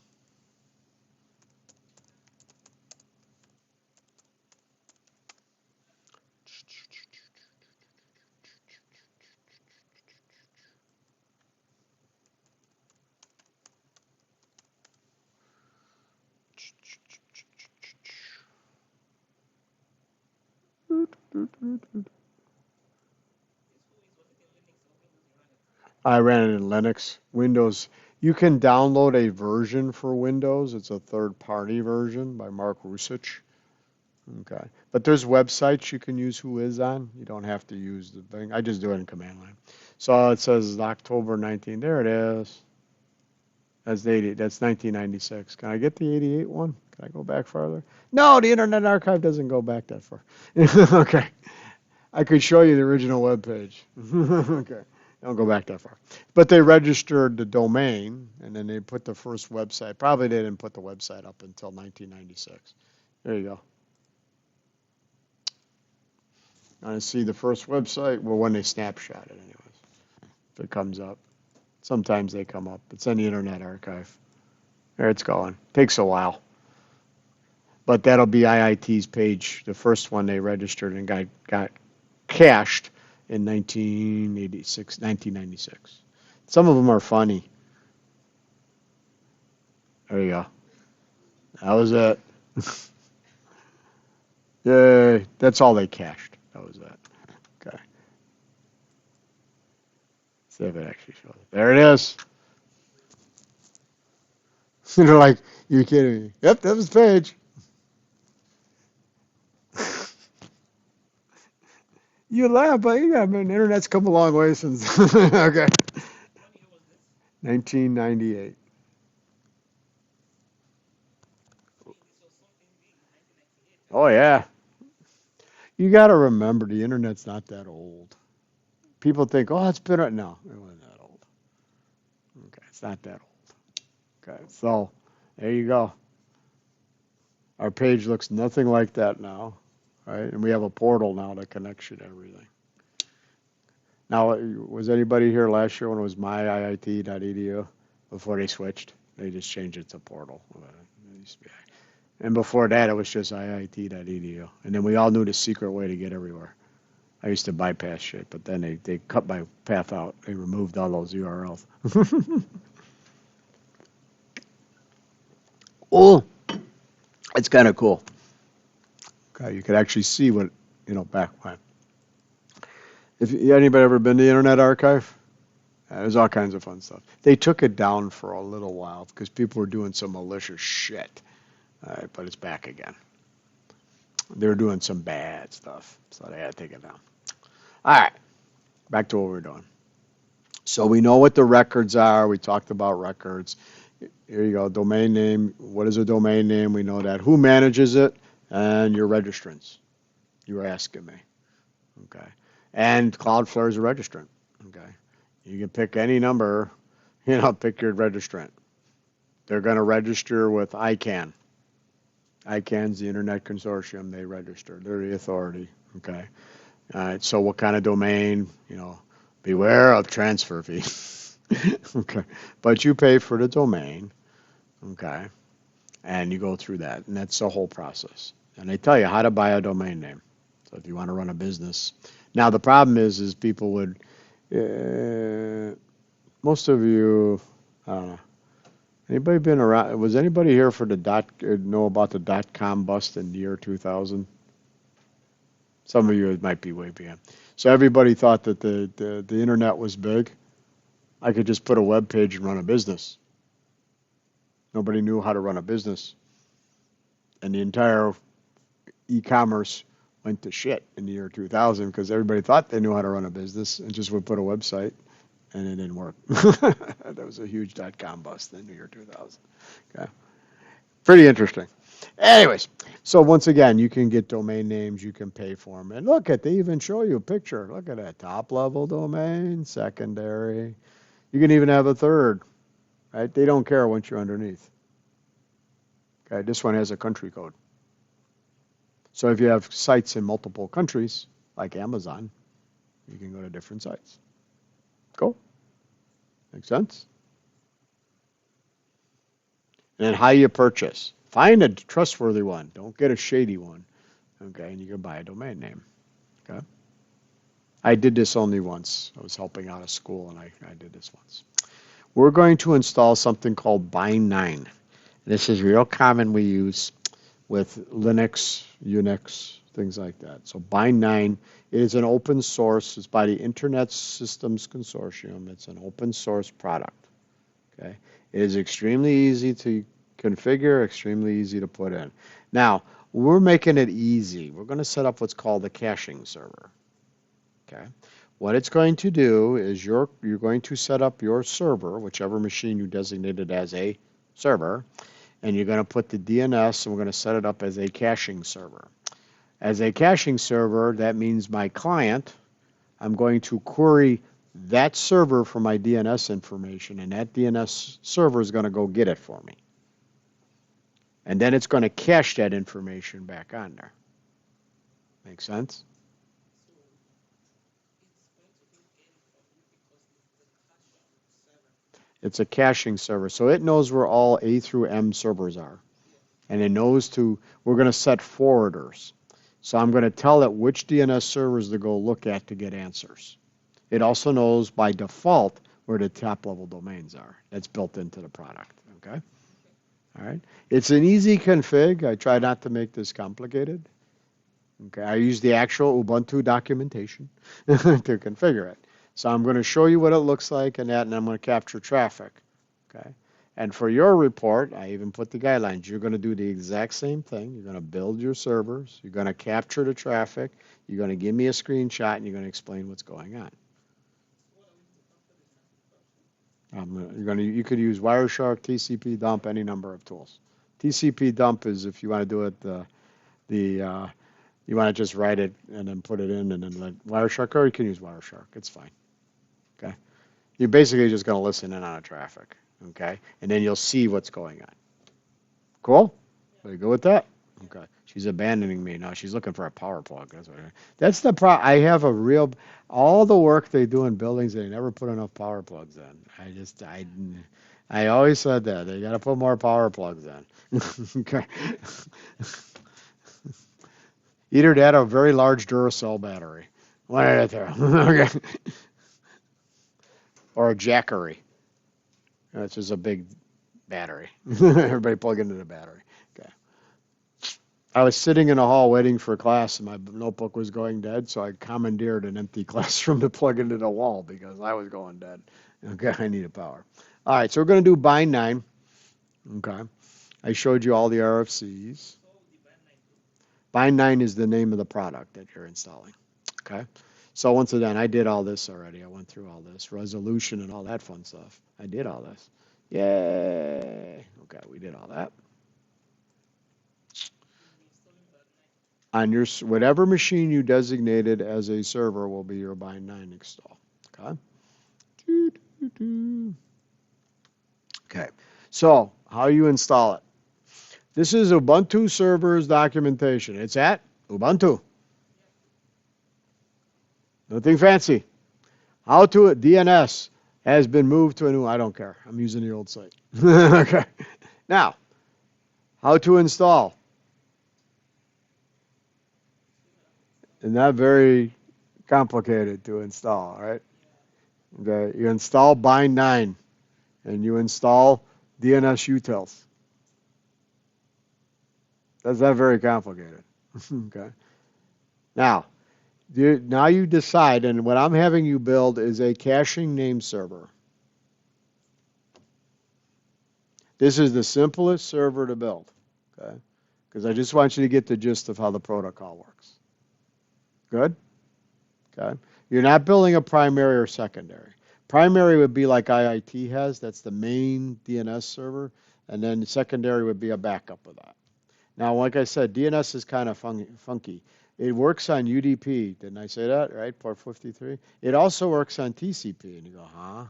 A: I ran it in Linux. Windows, you can download a version for Windows. It's a third-party version by Mark Rusich. Okay. But there's websites you can use Whois on. You don't have to use the thing. I just do it in command line. So it says October 19. There it is. That's 80. That's 1996. Can I get the 88 one? Can I go back farther? No, the Internet Archive doesn't go back that far. Okay. I could show you the original web page. Okay. Don't go back that far. But they registered the domain, and then they put the first website. Probably they didn't put the website up until 1996. There you go. I see the first website. Well, when they snapshot it, anyways. If it comes up. Sometimes they come up. It's in the Internet Archive. There it's going. Takes a while. But that'll be IIT's page, the first one they registered and got cached in 1996. Some of them are funny. There you go. That was it. Yay. That's all they cached. That was it. Okay. See if it actually shows it. There it is. They're like, you're kidding me. Yep, that was the page. You laugh, but yeah, I mean, the internet's come a long way since. Okay. 1998. Oh, yeah. You got to remember the internet's not that old. people think, oh, it's been, no, it wasn't that old. Okay, it's not that old. Okay, so there you go. Our page looks nothing like that now, right? And we have a portal now that connects you to everything. Now, was anybody here last year when it was myiit.edu before they switched? They just changed it to portal. And before that, it was just iit.edu. And then we all knew the secret way to get everywhere. I used to bypass shit, but then they cut my path out. They removed all those URLs. Oh, it's kind of cool. Okay, you could actually see what, back when. If anybody ever been to the Internet Archive? There's all kinds of fun stuff. They took it down for a little while because people were doing some malicious shit. All right, but it's back again. They were doing some bad stuff, so they had to take it down. All right, back to what we're doing. So we know what the records are. We talked about records. Here you go, domain name. What is a domain name? We know that. Who manages it? And your registrants. You were asking me. Okay. And Cloudflare is a registrant. Okay. You can pick any number, pick your registrant. They're going to register with ICANN. ICANN's the Internet Consortium. They register. They're the authority. Okay. All right. So what kind of domain? Beware of transfer fee. Okay. But you pay for the domain. Okay. And you go through that. And that's the whole process. And they tell you how to buy a domain name. So if you want to run a business. Now, the problem is people would, most of you, I don't know, anybody been around, was anybody here for know about the .com bust in the year 2000? Some of you might be way behind. So everybody thought that the internet was big. I could just put a web page and run a business. Nobody knew how to run a business. And the entire e-commerce went to shit in the year 2000 because everybody thought they knew how to run a business and just would put a website, and it didn't work. That was a huge .com bust in the year 2000. Okay. Pretty interesting. Anyways, so once again, you can get domain names, you can pay for them. And look they even show you a picture. Look at that, top level domain, secondary. You can even have a third, right? They don't care once you're underneath. Okay, this one has a country code. So if you have sites in multiple countries, like Amazon, you can go to different sites. Cool. Make sense? And then how you purchase. Find a trustworthy one. Don't get a shady one. Okay, and you can buy a domain name. Okay. I did this only once. I was helping out a school, and I did this once. We're going to install something called Bind9. This is real common. We use with Linux, Unix, things like that. So Bind9 is an open source. It's by the Internet Systems Consortium. It's an open source product. Okay. It is extremely easy to configure, extremely easy to put in. Now, we're making it easy. We're going to set up what's called a caching server. Okay. What it's going to do is you're going to set up your server, whichever machine you designated as a server, and you're going to put the DNS, and we're going to set it up as a caching server. As a caching server, that means my client, I'm going to query that server for my DNS information, and that DNS server is going to go get it for me. And then it's going to cache that information back on there. Make sense? It's a caching server. So it knows where all A through M servers are. And it knows we're going to set forwarders. So I'm going to tell it which DNS servers to go look at to get answers. It also knows by default where the top level domains are. That's built into the product. Okay? All right. It's an easy config. I try not to make this complicated. Okay. I use the actual Ubuntu documentation to configure it. So I'm going to show you what it looks like and that, and I'm going to capture traffic. Okay. And for your report, I even put the guidelines. You're going to do the exact same thing. You're going to build your servers. You're going to capture the traffic. You're going to give me a screenshot, and you're going to explain what's going on. You could use Wireshark, TCP dump, any number of tools. TCP dump is if you want to do it the You want to just write it and then put it in and then let Wireshark, or you can use Wireshark. It's fine. Okay. You're basically just going to listen in on a traffic. Okay. And then you'll see what's going on. Cool? Are you good with that? Okay. She's abandoning me. No, she's looking for a power plug. That's the problem. I have a real, all the work they do in buildings, they never put enough power plugs in. I always said that. They got to put more power plugs in. Okay. Either that or a very large Duracell battery. One right there. Okay. Or a Jackery. That's just a big battery. Everybody plug into the battery. Okay. I was sitting in a hall waiting for class, and my notebook was going dead, so I commandeered an empty classroom to plug into the wall because I was going dead. Okay, I needed power. All right, so we're going to do bind 9. Okay. I showed you all the RFCs. Bind 9 is the name of the product that you're installing. Okay. So once again, I did all this already. I went through all this resolution and all that fun stuff. I did all this. Yay. Okay, we did all that. On your whatever machine you designated as a server will be your bind 9 install. Okay. Okay. So how you install it? This is Ubuntu servers documentation. It's at Ubuntu. Nothing fancy. How to DNS has been moved to a new. I don't care. I'm using the old site. Okay. Now, how to install? And not very complicated to install, right? Okay. You install bind 9 and you install DNS utils. That's not very complicated. Okay. Now, you decide, and what I'm having you build is a caching name server. This is the simplest server to build, okay? Because I just want you to get the gist of how the protocol works. Good? Okay. You're not building a primary or secondary. Primary would be like IIT has, that's the main DNS server, and then secondary would be a backup of that. Now, like I said, DNS is kind of funky. It works on UDP. Didn't I say that, right? Port 53. It also works on TCP. And you go, huh?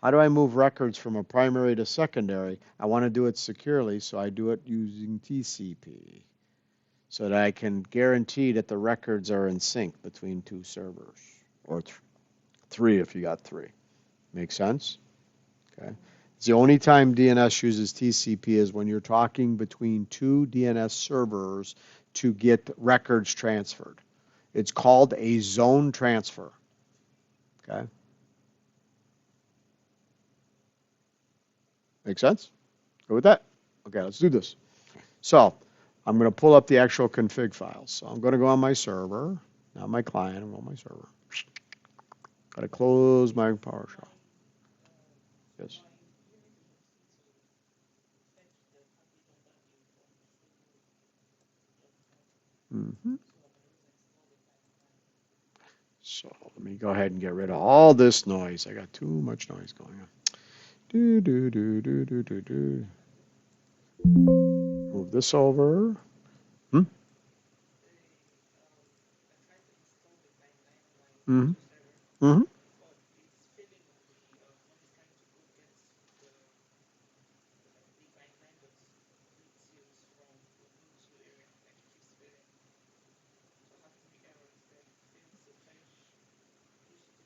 A: How do I move records from a primary to secondary? I want to do it securely, so I do it using TCP so that I can guarantee that the records are in sync between two servers, or three if you got three. Make sense? Okay. It's the only time DNS uses TCP is when you're talking between two DNS servers to get records transferred. It's called a zone transfer. Okay. Make sense? Go with that? Okay, let's do this. So I'm going to pull up the actual config files. So I'm going to go on my server, not my client, I'm on my server. Got to close my PowerShell. Yes. Mm-hmm. So let me go ahead and get rid of all this noise. I got too much noise going on. Do, do, do, do, do, do, do. Move this over. Hmm? Mm-hmm. Mm-hmm.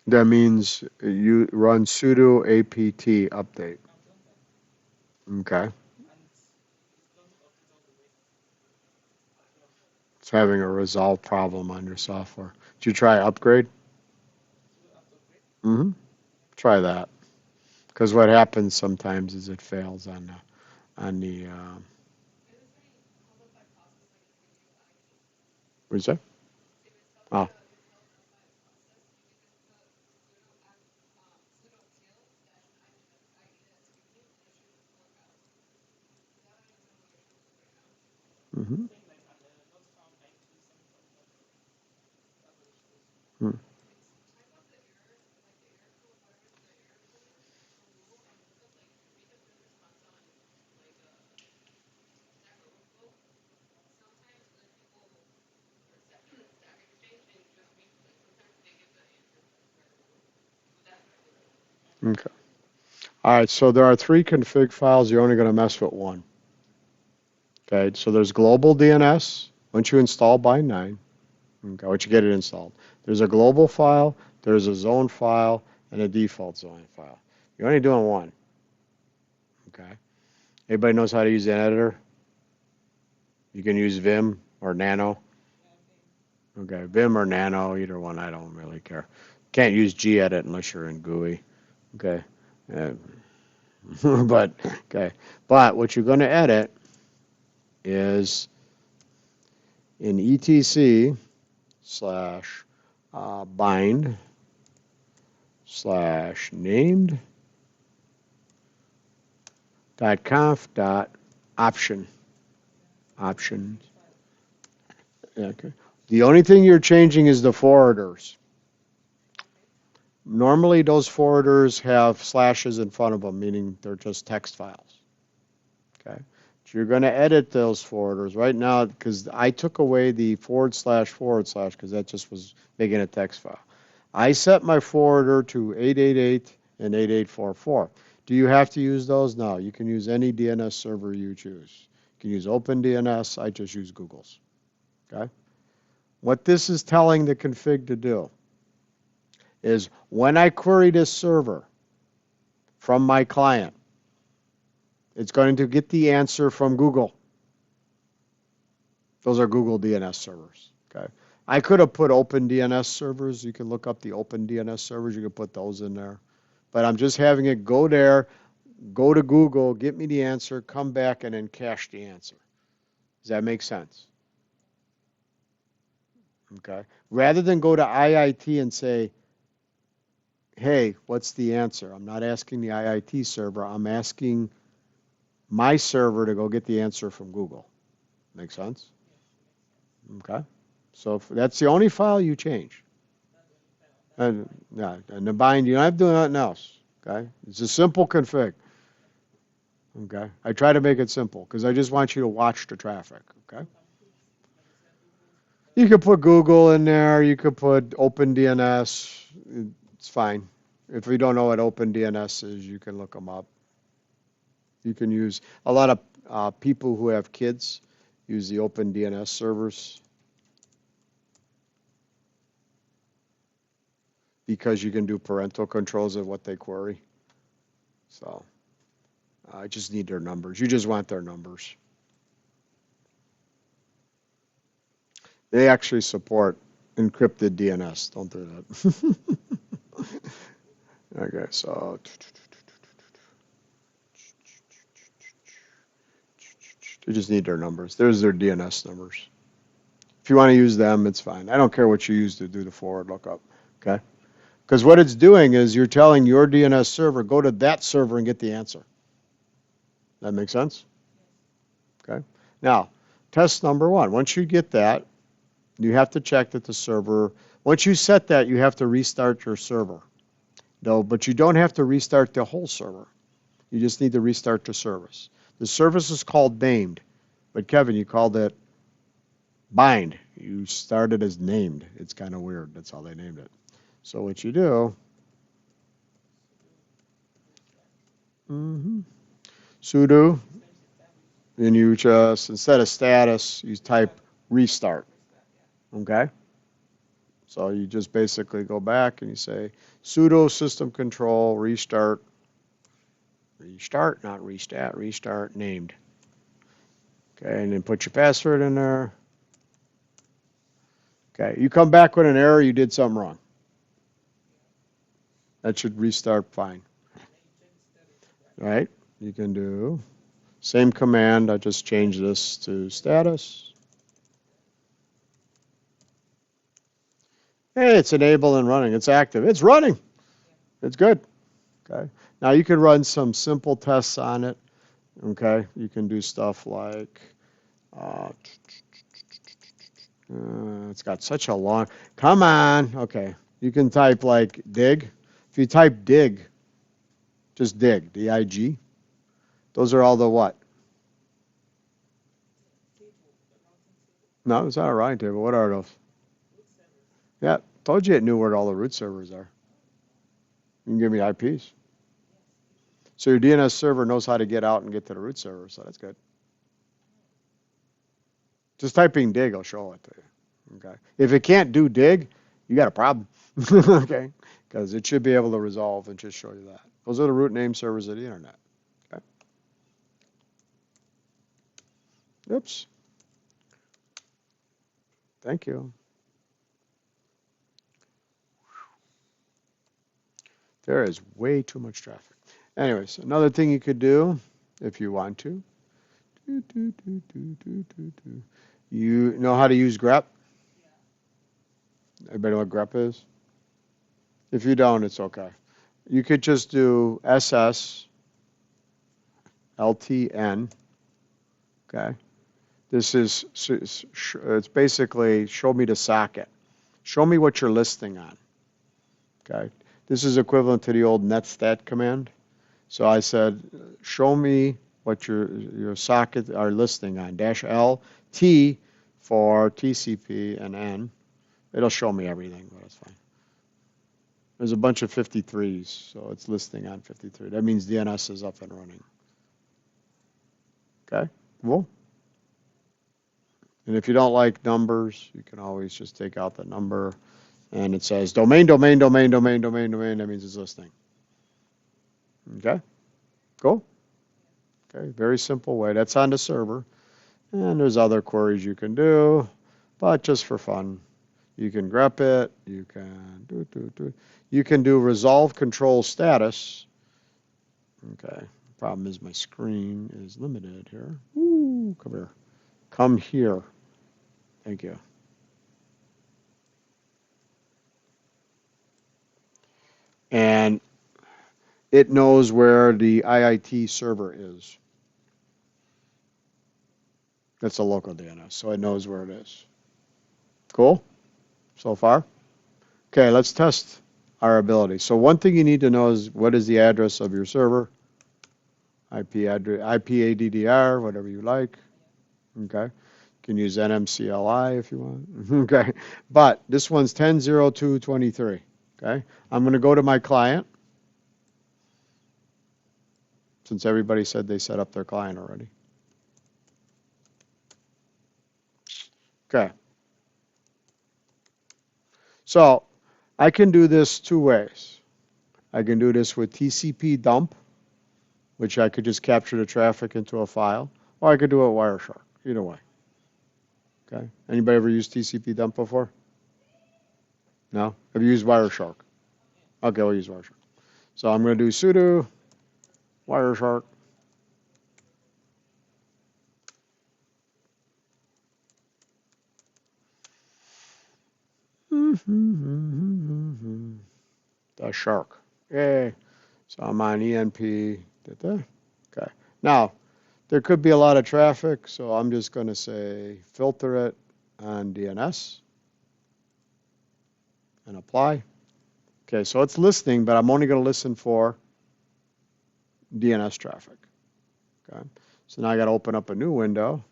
A: That means you run sudo apt update. Okay. It's having a resolve problem on your software. Did you try upgrade? Mm-hmm. Try that. Because what happens sometimes is it fails on the what is that? Oh. Mm-hmm. Hmm. Okay. All right, so there are 3 config files. You're only going to mess with one. Okay, so there's global DNS. Once you install Bind 9, okay, once you get it installed, there's a global file, there's a zone file, and a default zone file. You're only doing one. Okay. Everybody knows how to use the editor? You can use Vim or Nano. Okay, Vim or Nano, either one, I don't really care. Can't use gedit unless you're in GUI. Okay. Uh, but okay. But what you're going to edit is in etc slash bind slash named dot conf dot options. Okay. The only thing you're changing is the forwarders. Normally those forwarders have slashes in front of them, meaning they're just text files. Okay. So you're going to edit those forwarders right now because I took away the // because that just was making a text file. I set my forwarder to 888 and 8844. Do you have to use those? No. You can use any DNS server you choose. You can use OpenDNS. I just use Google's. Okay. What this is telling the config to do is when I query this server from my client, it's going to get the answer from Google. Those are Google DNS servers. Okay. I could have put OpenDNS servers. You can look up the OpenDNS servers. You can put those in there. But I'm just having it go there, go to Google, get me the answer, come back, and then cache the answer. Does that make sense? Okay. Rather than go to IIT and say, hey, what's the answer? I'm not asking the IIT server. I'm asking my server to go get the answer from Google. Make sense? Okay. So that's the only file you change. And the bind, you don't have to do nothing else. Okay. It's a simple config. Okay. I try to make it simple because I just want you to watch the traffic. Okay. You could put Google in there. You could put OpenDNS. It's fine. If you don't know what OpenDNS is, you can look them up. You can use a lot of people who have kids use the OpenDNS servers because you can do parental controls of what they query. So I just need their numbers. You just want their numbers. They actually support encrypted DNS. Don't do that. Okay, so you just need their numbers. There's their DNS numbers. If you want to use them, it's fine. I don't care what you use to do the forward lookup. Okay? Because what it's doing is you're telling your DNS server, go to that server and get the answer. That make sense? Okay. Now, test number 1. Once you get that, you have to check that the server, once you set that, you have to restart your server. No, but you don't have to restart the whole server. You just need to restart the service. The service is called named, but Kevin, you called it bind. You started as named. It's kind of weird. That's how they named it. So what you do, sudo, and you just, instead of status, you type restart. Okay? So you just basically go back and you say sudo system control restart, not restart, restart named. Okay, and then put your password in there. Okay, you come back with an error, you did something wrong. That should restart fine. Right? You can do same command. I just changed this to status. Hey, it's enabled and running. It's active. It's running. It's good. Okay. Now you can run some simple tests on it. Okay. You can do stuff like it's got such a long. Come on. Okay. You can type like dig. If you type dig, just dig, D-I-G. Those are all the what? No, it's not a routing table. What are those? Yeah, told you it knew where all the root servers are. You can give me IPs. So your DNS server knows how to get out and get to the root server, so that's good. Just typing dig will show it to you. Okay. If it can't do dig, you got a problem. Okay. Because it should be able to resolve and just show you that. Those are the root name servers of the internet. Okay. Oops. Thank you. There is way too much traffic. Anyways, another thing you could do if you want to. You know how to use grep? Everybody know what grep is? If you don't, it's okay. You could just do SS LTN. Okay. This is, it's basically show me the socket. Show me what you're listing on. Okay. This is equivalent to the old netstat command. So I said, show me what your socket are listing on. -L, T for TCP, and N. It'll show me everything, but it's fine. There's a bunch of 53s, so it's listing on 53. That means DNS is up and running. Okay, cool. And if you don't like numbers, you can always just take out the number, and it says domain, domain, domain, domain, domain, domain. That means it's listing. Okay, cool. Okay, very simple way. That's on the server. And there's other queries you can do, but just for fun, you can grep it. You can You can do resolve control status. Okay. Problem is my screen is limited here. Ooh, come here. Come here. Thank you. And it knows where the IIT server is. That's a local DNS, so it knows where it is. Cool? So far? Okay, let's test our ability. So one thing you need to know is what is the address of your server? IP address, IPADDR, whatever you like. Okay. You can use NMCLI if you want. Okay. But this one's 10.02.23. Okay. I'm going to go to my client. Since everybody said they set up their client already. Okay. So I can do this two ways. I can do this with TCP dump, which I could just capture the traffic into a file, or I could do it with Wireshark. Either way. Okay. Anybody ever used TCP dump before? No? Have you used Wireshark? Okay, we'll use Wireshark. So I'm going to do sudo Wireshark. The shark. Yay. So I'm on ENP. Okay. Now, there could be a lot of traffic, so I'm just going to say filter it on DNS and apply. Okay, so it's listening, but I'm only going to listen for DNS traffic. Okay. So now I got to open up a new window.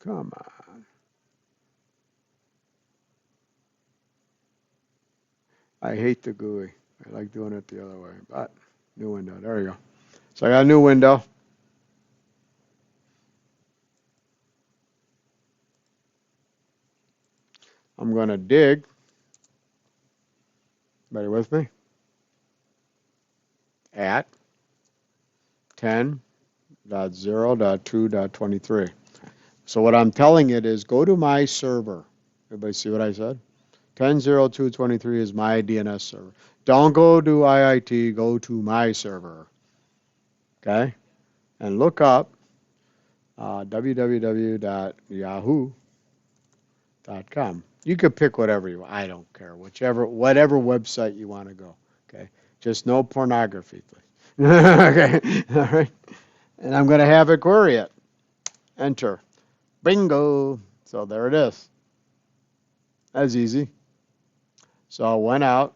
A: Come on. I hate the GUI. I like doing it the other way, but new window. There we go. So I got a new window. I'm going to dig. Everybody with me? At 10.0.2.23. So what I'm telling it is go to my server. Everybody see what I said? 10.0.2.23 is my DNS server. Don't go to IIT, go to my server. Okay? And look up www.yahoo.com. You could pick whatever you want. I don't care. Whatever website you want to go. Okay? Just no pornography, please. Okay? All right? And I'm going to have it query it. Enter. Bingo. So there it is. That's easy. So I went out.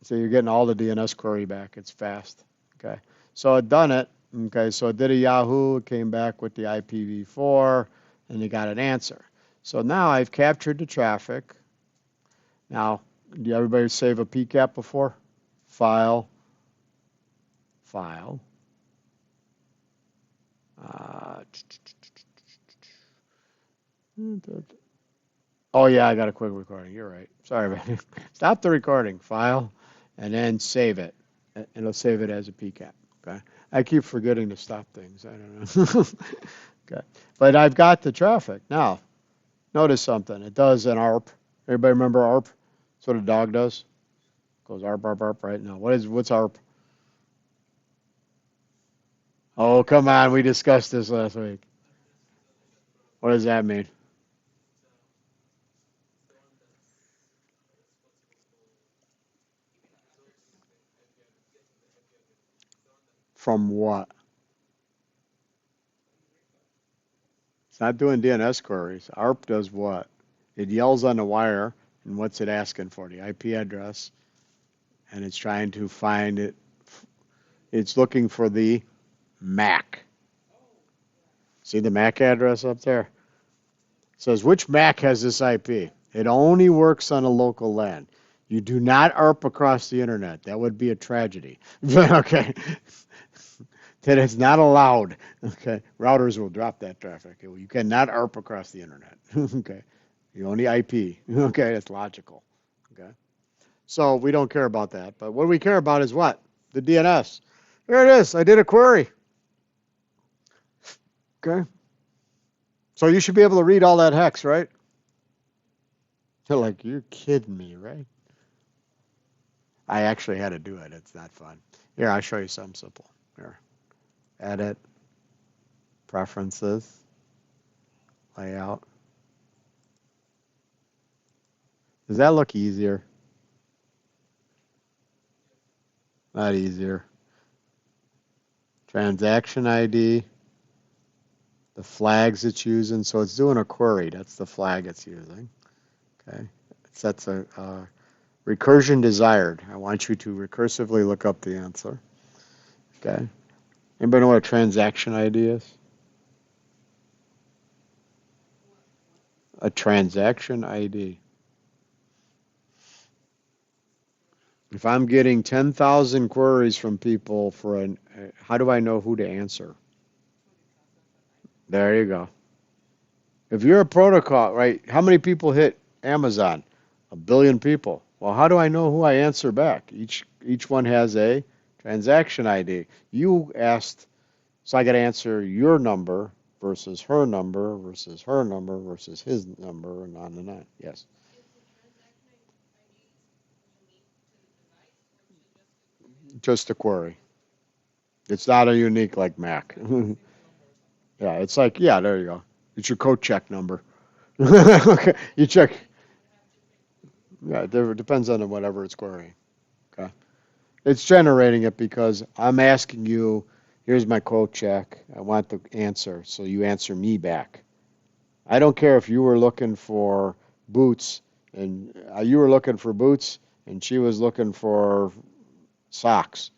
A: So you're getting all the DNS query back. It's fast. Okay. So it done it. Okay. So it did a Yahoo. It came back with the IPv4 and you got an answer. So now I've captured the traffic. Now Did everybody save a PCAP before? File, file. Uh, oh yeah, I got a quick recording. You're right. Sorry about it. Stop the recording, file, and then save it. And it'll save it as a PCAP. Okay. I keep forgetting to stop things. I don't know. Okay. But I've got the traffic. Now, notice something. It does an ARP. Everybody remember ARP? That's what a dog does. Goes ARP, ARP, ARP right now. What's ARP? Oh, come on. We discussed this last week. What does that mean? From what? It's not doing DNS queries. ARP does what? It yells on the wire, and what's it asking for? The IP address, and it's trying to find it. It's looking for the MAC. See the MAC address up there? It says, which MAC has this IP? It only works on a local LAN. You do not ARP across the internet. That would be a tragedy. Okay. That is not allowed. Okay. Routers will drop that traffic. You cannot ARP across the internet. Okay. You only IP. Okay. That's logical. Okay. So we don't care about that. But what we care about is what? The DNS. There it is. I did a query. Okay. So you should be able to read all that hex, right? They're like, you're kidding me, right? I actually had to do it. It's not fun. Here, I'll show you something simple. Here. Edit. Preferences. Layout. Does that look easier? Not easier. Transaction ID. The flags it's using. So it's doing a query. That's the flag it's using. Okay. It sets a recursion desired. I want you to recursively look up the answer. Okay. Anybody know what a transaction ID is? A transaction ID. If I'm getting 10,000 queries from people for how do I know who to answer? There you go. If you're a protocol, right? How many people hit Amazon? 1 billion people. Well, how do I know who I answer back? Each one has a transaction ID. You asked, so I got to answer your number versus her number versus her number versus his number, and on and on. Yes. Just a query. It's not a unique like Mac. Yeah, it's like, yeah, there you go. It's your code check number. Okay, you check. Yeah, it depends on whatever it's querying. Okay. It's generating it because I'm asking you, here's my quote check. I want the answer. So you answer me back. I don't care if you were looking for boots and you were looking for boots and she was looking for socks.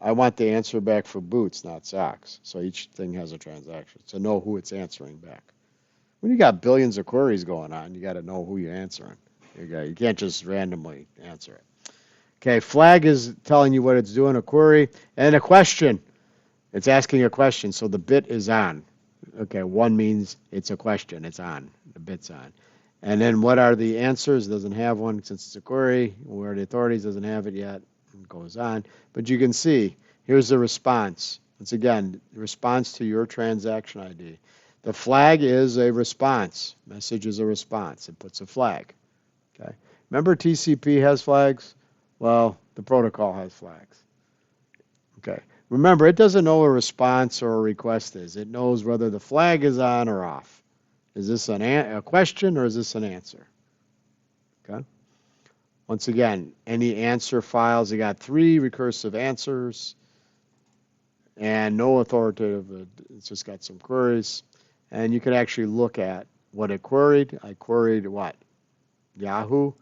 A: I want the answer back for boots, not socks. So each thing has a transaction to know who it's answering back. When you got billions of queries going on, you got to know who you're answering. You can't just randomly answer it. Okay, flag is telling you what it's doing, a query, and a question. It's asking a question, so the bit is on. Okay, one means it's a question, it's on, the bit's on. And then what are the answers? Doesn't have one since it's a query. Where the authorities doesn't have it yet. It goes on. But you can see, here's the response. Once again, response to your transaction ID. The flag is a response. Message is a response. It puts a flag. Okay. Remember TCP has flags? Well, the protocol has flags. Okay. Remember, it doesn't know what a response or a request is. It knows whether the flag is on or off. Is this a question or is this an answer? Okay. Once again, any answer files, you got 3 recursive answers and no authoritative. It's just got some queries. And you can actually look at what it queried. I queried what? Yahoo.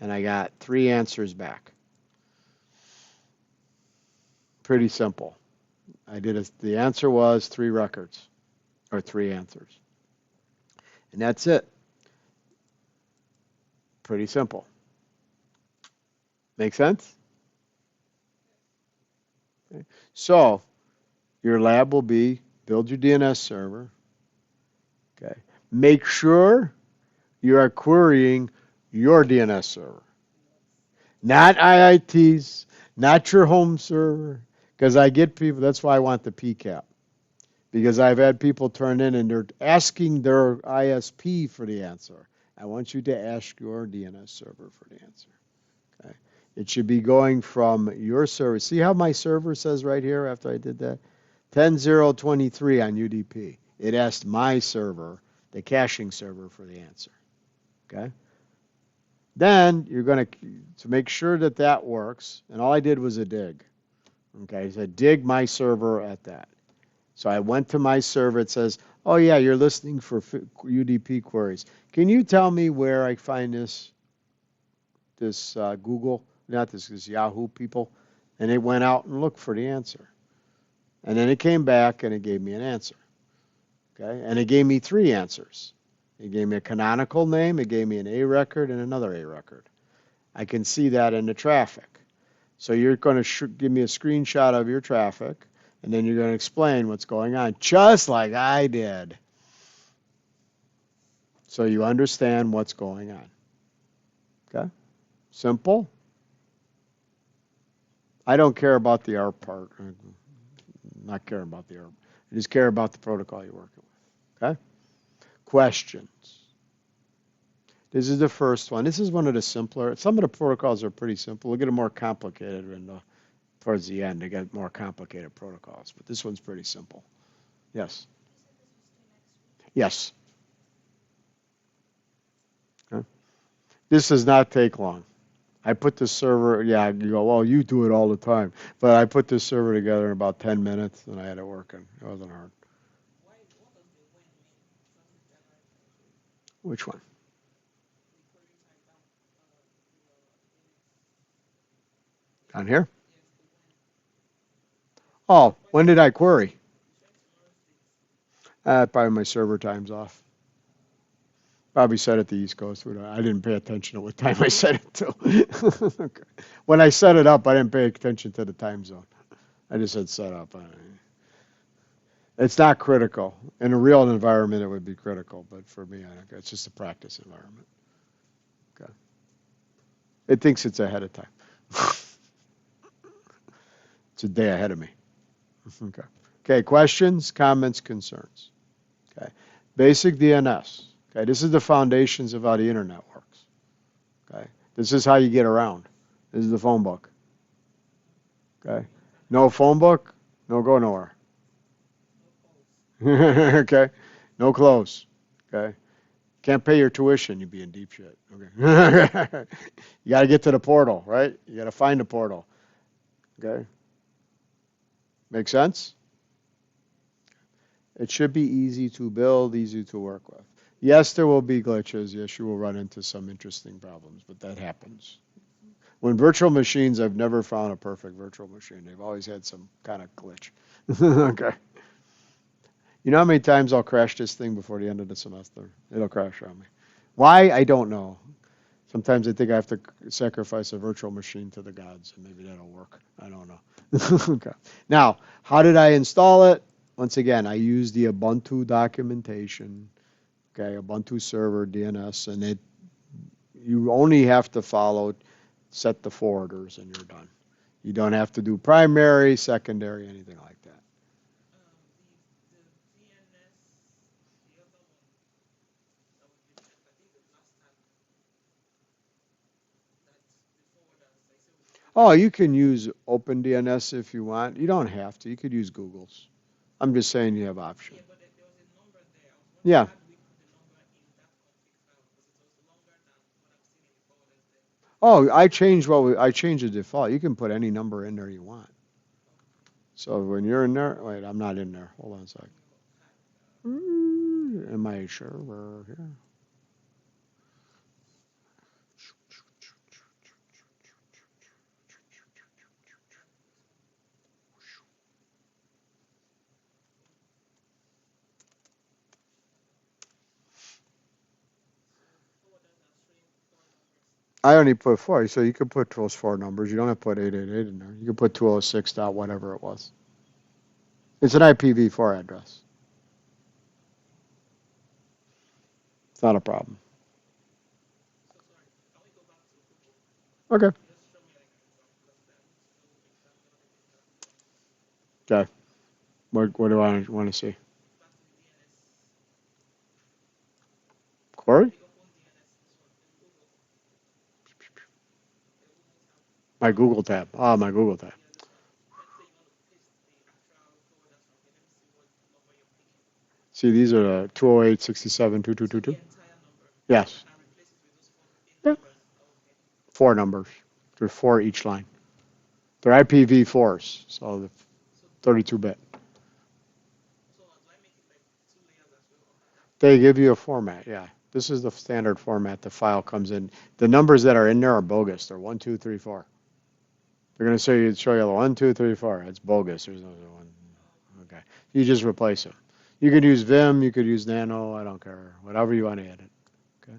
A: And I got 3 answers back. Pretty simple. The answer was 3 records or 3 answers. And that's it. Pretty simple. Make sense? Okay. So your lab will be build your DNS server. Okay. Make sure you are querying your DNS server, not IIT's, not your home server. Because I get people, that's why I want the PCAP. Because I've had people turn in and they're asking their ISP for the answer. I want you to ask your DNS server for the answer. Okay. It should be going from your server. See how my server says right here after I did that? 10023 on UDP. It asked my server, the caching server, for the answer. Okay. Then you're going to make sure that that works. And all I did was a dig. Okay. So dig my server at that. So I went to my server. It says, oh, yeah, you're listening for UDP queries. Can you tell me where I find this Google, not this Yahoo people? And it went out and looked for the answer. And then it came back and it gave me an answer. Okay? And it gave me three answers. It gave me a canonical name, it gave me an A record, and another A record. I can see that in the traffic. So you're going to give me a screenshot of your traffic, and then you're going to explain what's going on, just like I did. So you understand what's going on. Okay? Simple. I don't care about the ARP part. I'm not caring about the ARP. I just care about the protocol you're working with. Okay? Questions. This is the first one. This is one of the simpler. Some of the protocols are pretty simple. We'll get more complicated towards the end. They get more complicated protocols, but this one's pretty simple. Yes. Yes. Okay. This does not take long. I put the server, yeah, you go, well, you do it all the time. But I put this server together in about 10 minutes and I had it working. It wasn't hard. Which one? Down here? Oh, when did I query? Probably my server time's off. Probably set it the East Coast. I didn't pay attention to what time I set it to. Okay. When I set it up, I didn't pay attention to the time zone. I just said set up. It's not critical. In a real environment, it would be critical, but for me, it's just a practice environment. Okay. It thinks it's ahead of time. It's a day ahead of me. Okay. Okay. Questions, comments, concerns. Okay. Basic DNS. Okay. This is the foundations of how the internet works. Okay. This is how you get around. This is the phone book. Okay. No phone book, no go nowhere. Okay. No clothes. Okay. Can't pay your tuition, you'd be in deep shit. Okay. You got to get to the portal, right? You got to find the portal. Okay. Make sense? It should be easy to build, easy to work with. Yes, there will be glitches. Yes, you will run into some interesting problems, but that happens. When virtual machines, I've never found a perfect virtual machine. They've always had some kind of glitch. Okay. You know how many times I'll crash this thing before the end of the semester? It'll crash on me. Why? I don't know. Sometimes I think I have to sacrifice a virtual machine to the gods, and maybe that'll work. I don't know. Okay. Now, how did I install it? Once again, I use the Ubuntu documentation. Okay, Ubuntu server DNS, and you only have to follow, set the forwarders, and you're done. You don't have to do primary, secondary, anything like that. Oh, you can use OpenDNS if you want. You don't have to. You could use Google's. I'm just saying you have options. Yeah. Oh, I changed the default. You can put any number in there you want. So when you're in there, wait, I'm not in there. Hold on a sec. Am I sure we're here? I only put 4, so you could put those 4 numbers. You don't have to put 888 in there. You could put 206 dot whatever it was. It's an IPv4 address. It's not a problem. Okay. Okay. What do I want to see? Corey? My Google tab. Ah, my Google tab. See, these are the 208 67 2222. Yes. Yeah. 4 numbers. There's 4 each line. They're IPv4s, so the 32-bit. They give you a format, yeah. This is the standard format the file comes in. The numbers that are in there are bogus. They're 1, 2, 3, 4. They're going to show you the 1, 2, 3, 4. It's bogus. There's no one. Okay. You just replace them. You could use Vim. You could use Nano. I don't care. Whatever you want to edit. Okay.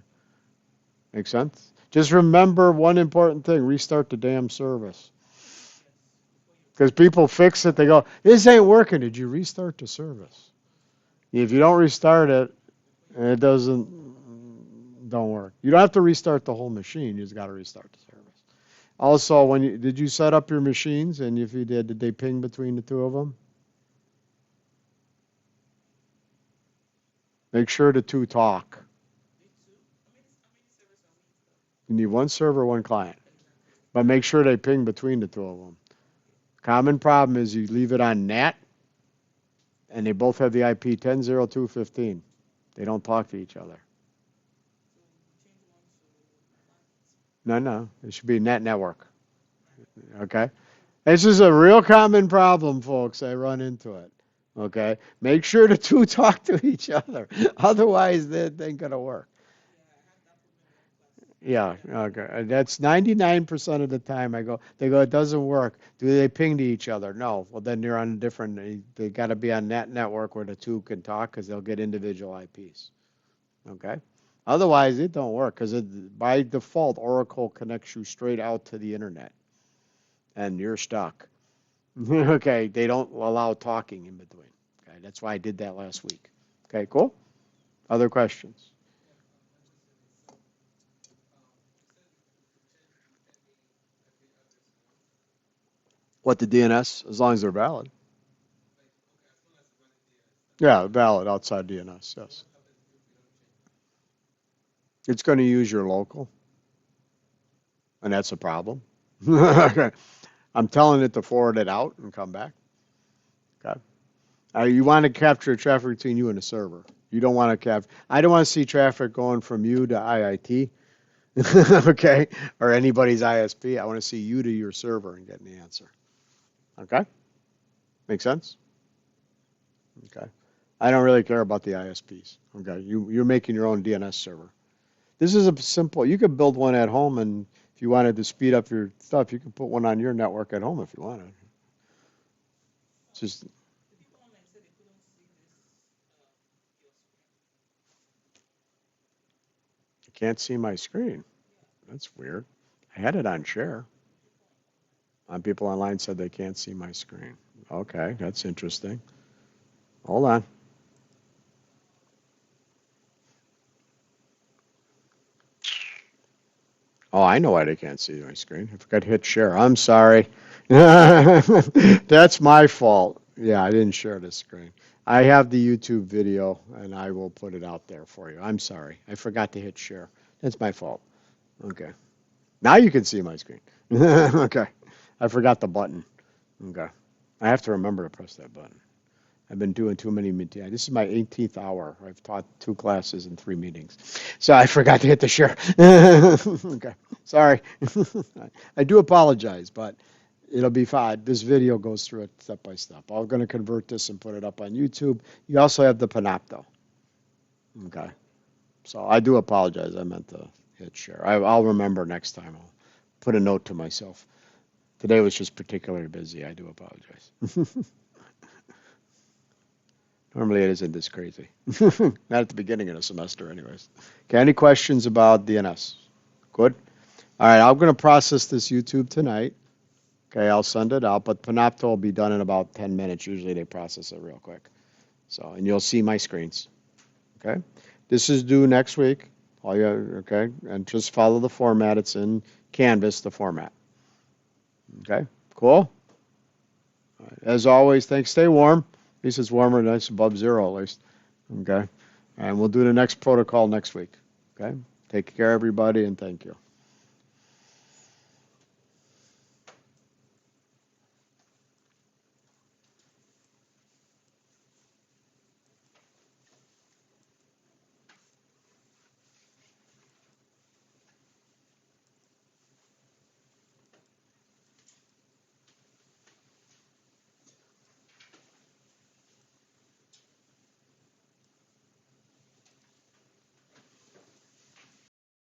A: Make sense? Just remember one important thing. Restart the damn service. Because people fix it. They go, this ain't working. Did you restart the service? If you don't restart it, it don't work. You don't have to restart the whole machine. You just got to restart the service. Also, did you set up your machines? And if you did they ping between the two of them? Make sure the two talk. You need one server, one client. But make sure they ping between the two of them. Common problem is you leave it on NAT, and they both have the IP 10.02.15. They don't talk to each other. No. It should be NAT network. Okay? This is a real common problem, folks. I run into it. Okay? Make sure the two talk to each other. Otherwise, it ain't going to work. Yeah, okay. That's 99% of the time they go, it doesn't work. Do they ping to each other? No. Well, then you're on a different, they got to be on that network where the two can talk because they'll get individual IPs. Okay? Otherwise, it don't work because by default, Oracle connects you straight out to the internet and you're stuck. Okay? They don't allow talking in between. Okay? That's why I did that last week. Okay, cool? Other questions? What, the DNS? As long as they're valid. Yeah, valid outside DNS, yes. It's going to use your local, and that's a problem. Okay. I'm telling it to forward it out and come back. Okay. You want to capture traffic between you and the server. You don't want to I don't want to see traffic going from you to IIT, okay, or anybody's ISP. I want to see you to your server and getting the answer. Okay. Make sense? Okay. I don't really care about the ISPs. Okay. You're making your own DNS server. This is a simple, you could build one at home, and if you wanted to speed up your stuff, you could put one on your network at home if you wanted. It's just, I can't see my screen. That's weird. I had it on share. People online said they can't see my screen. Okay, that's interesting. Hold on. Oh, I know why they can't see my screen. I forgot to hit share. I'm sorry. That's my fault. Yeah, I didn't share the screen. I have the YouTube video, and I will put it out there for you. I'm sorry. I forgot to hit share. That's my fault. Okay. Now you can see my screen. Okay. I forgot the button. Okay. I have to remember to press that button. I've been doing too many meetings. This is my 18th hour. I've taught 2 classes and 3 meetings. So I forgot to hit the share. Okay. Sorry. I do apologize, but it'll be fine. This video goes through it step by step. I'm going to convert this and put it up on YouTube. You also have the Panopto. Okay. So I do apologize. I meant to hit share. I'll remember next time. I'll put a note to myself. Today was just particularly busy. I do apologize. Normally it isn't this crazy. Not at the beginning of the semester anyways. Okay, any questions about DNS? Good. All right, I'm going to process this YouTube tonight. Okay, I'll send it out, but Panopto will be done in about 10 minutes. Usually they process it real quick. So, and you'll see my screens. Okay, this is due next week. All you okay, and just follow the format. It's in Canvas, the format. Okay, cool. All right. As always, thanks. Stay warm. At least it's warmer than it's above zero, at least. Okay, and we'll do the next protocol next week. Okay, take care, everybody, and thank you.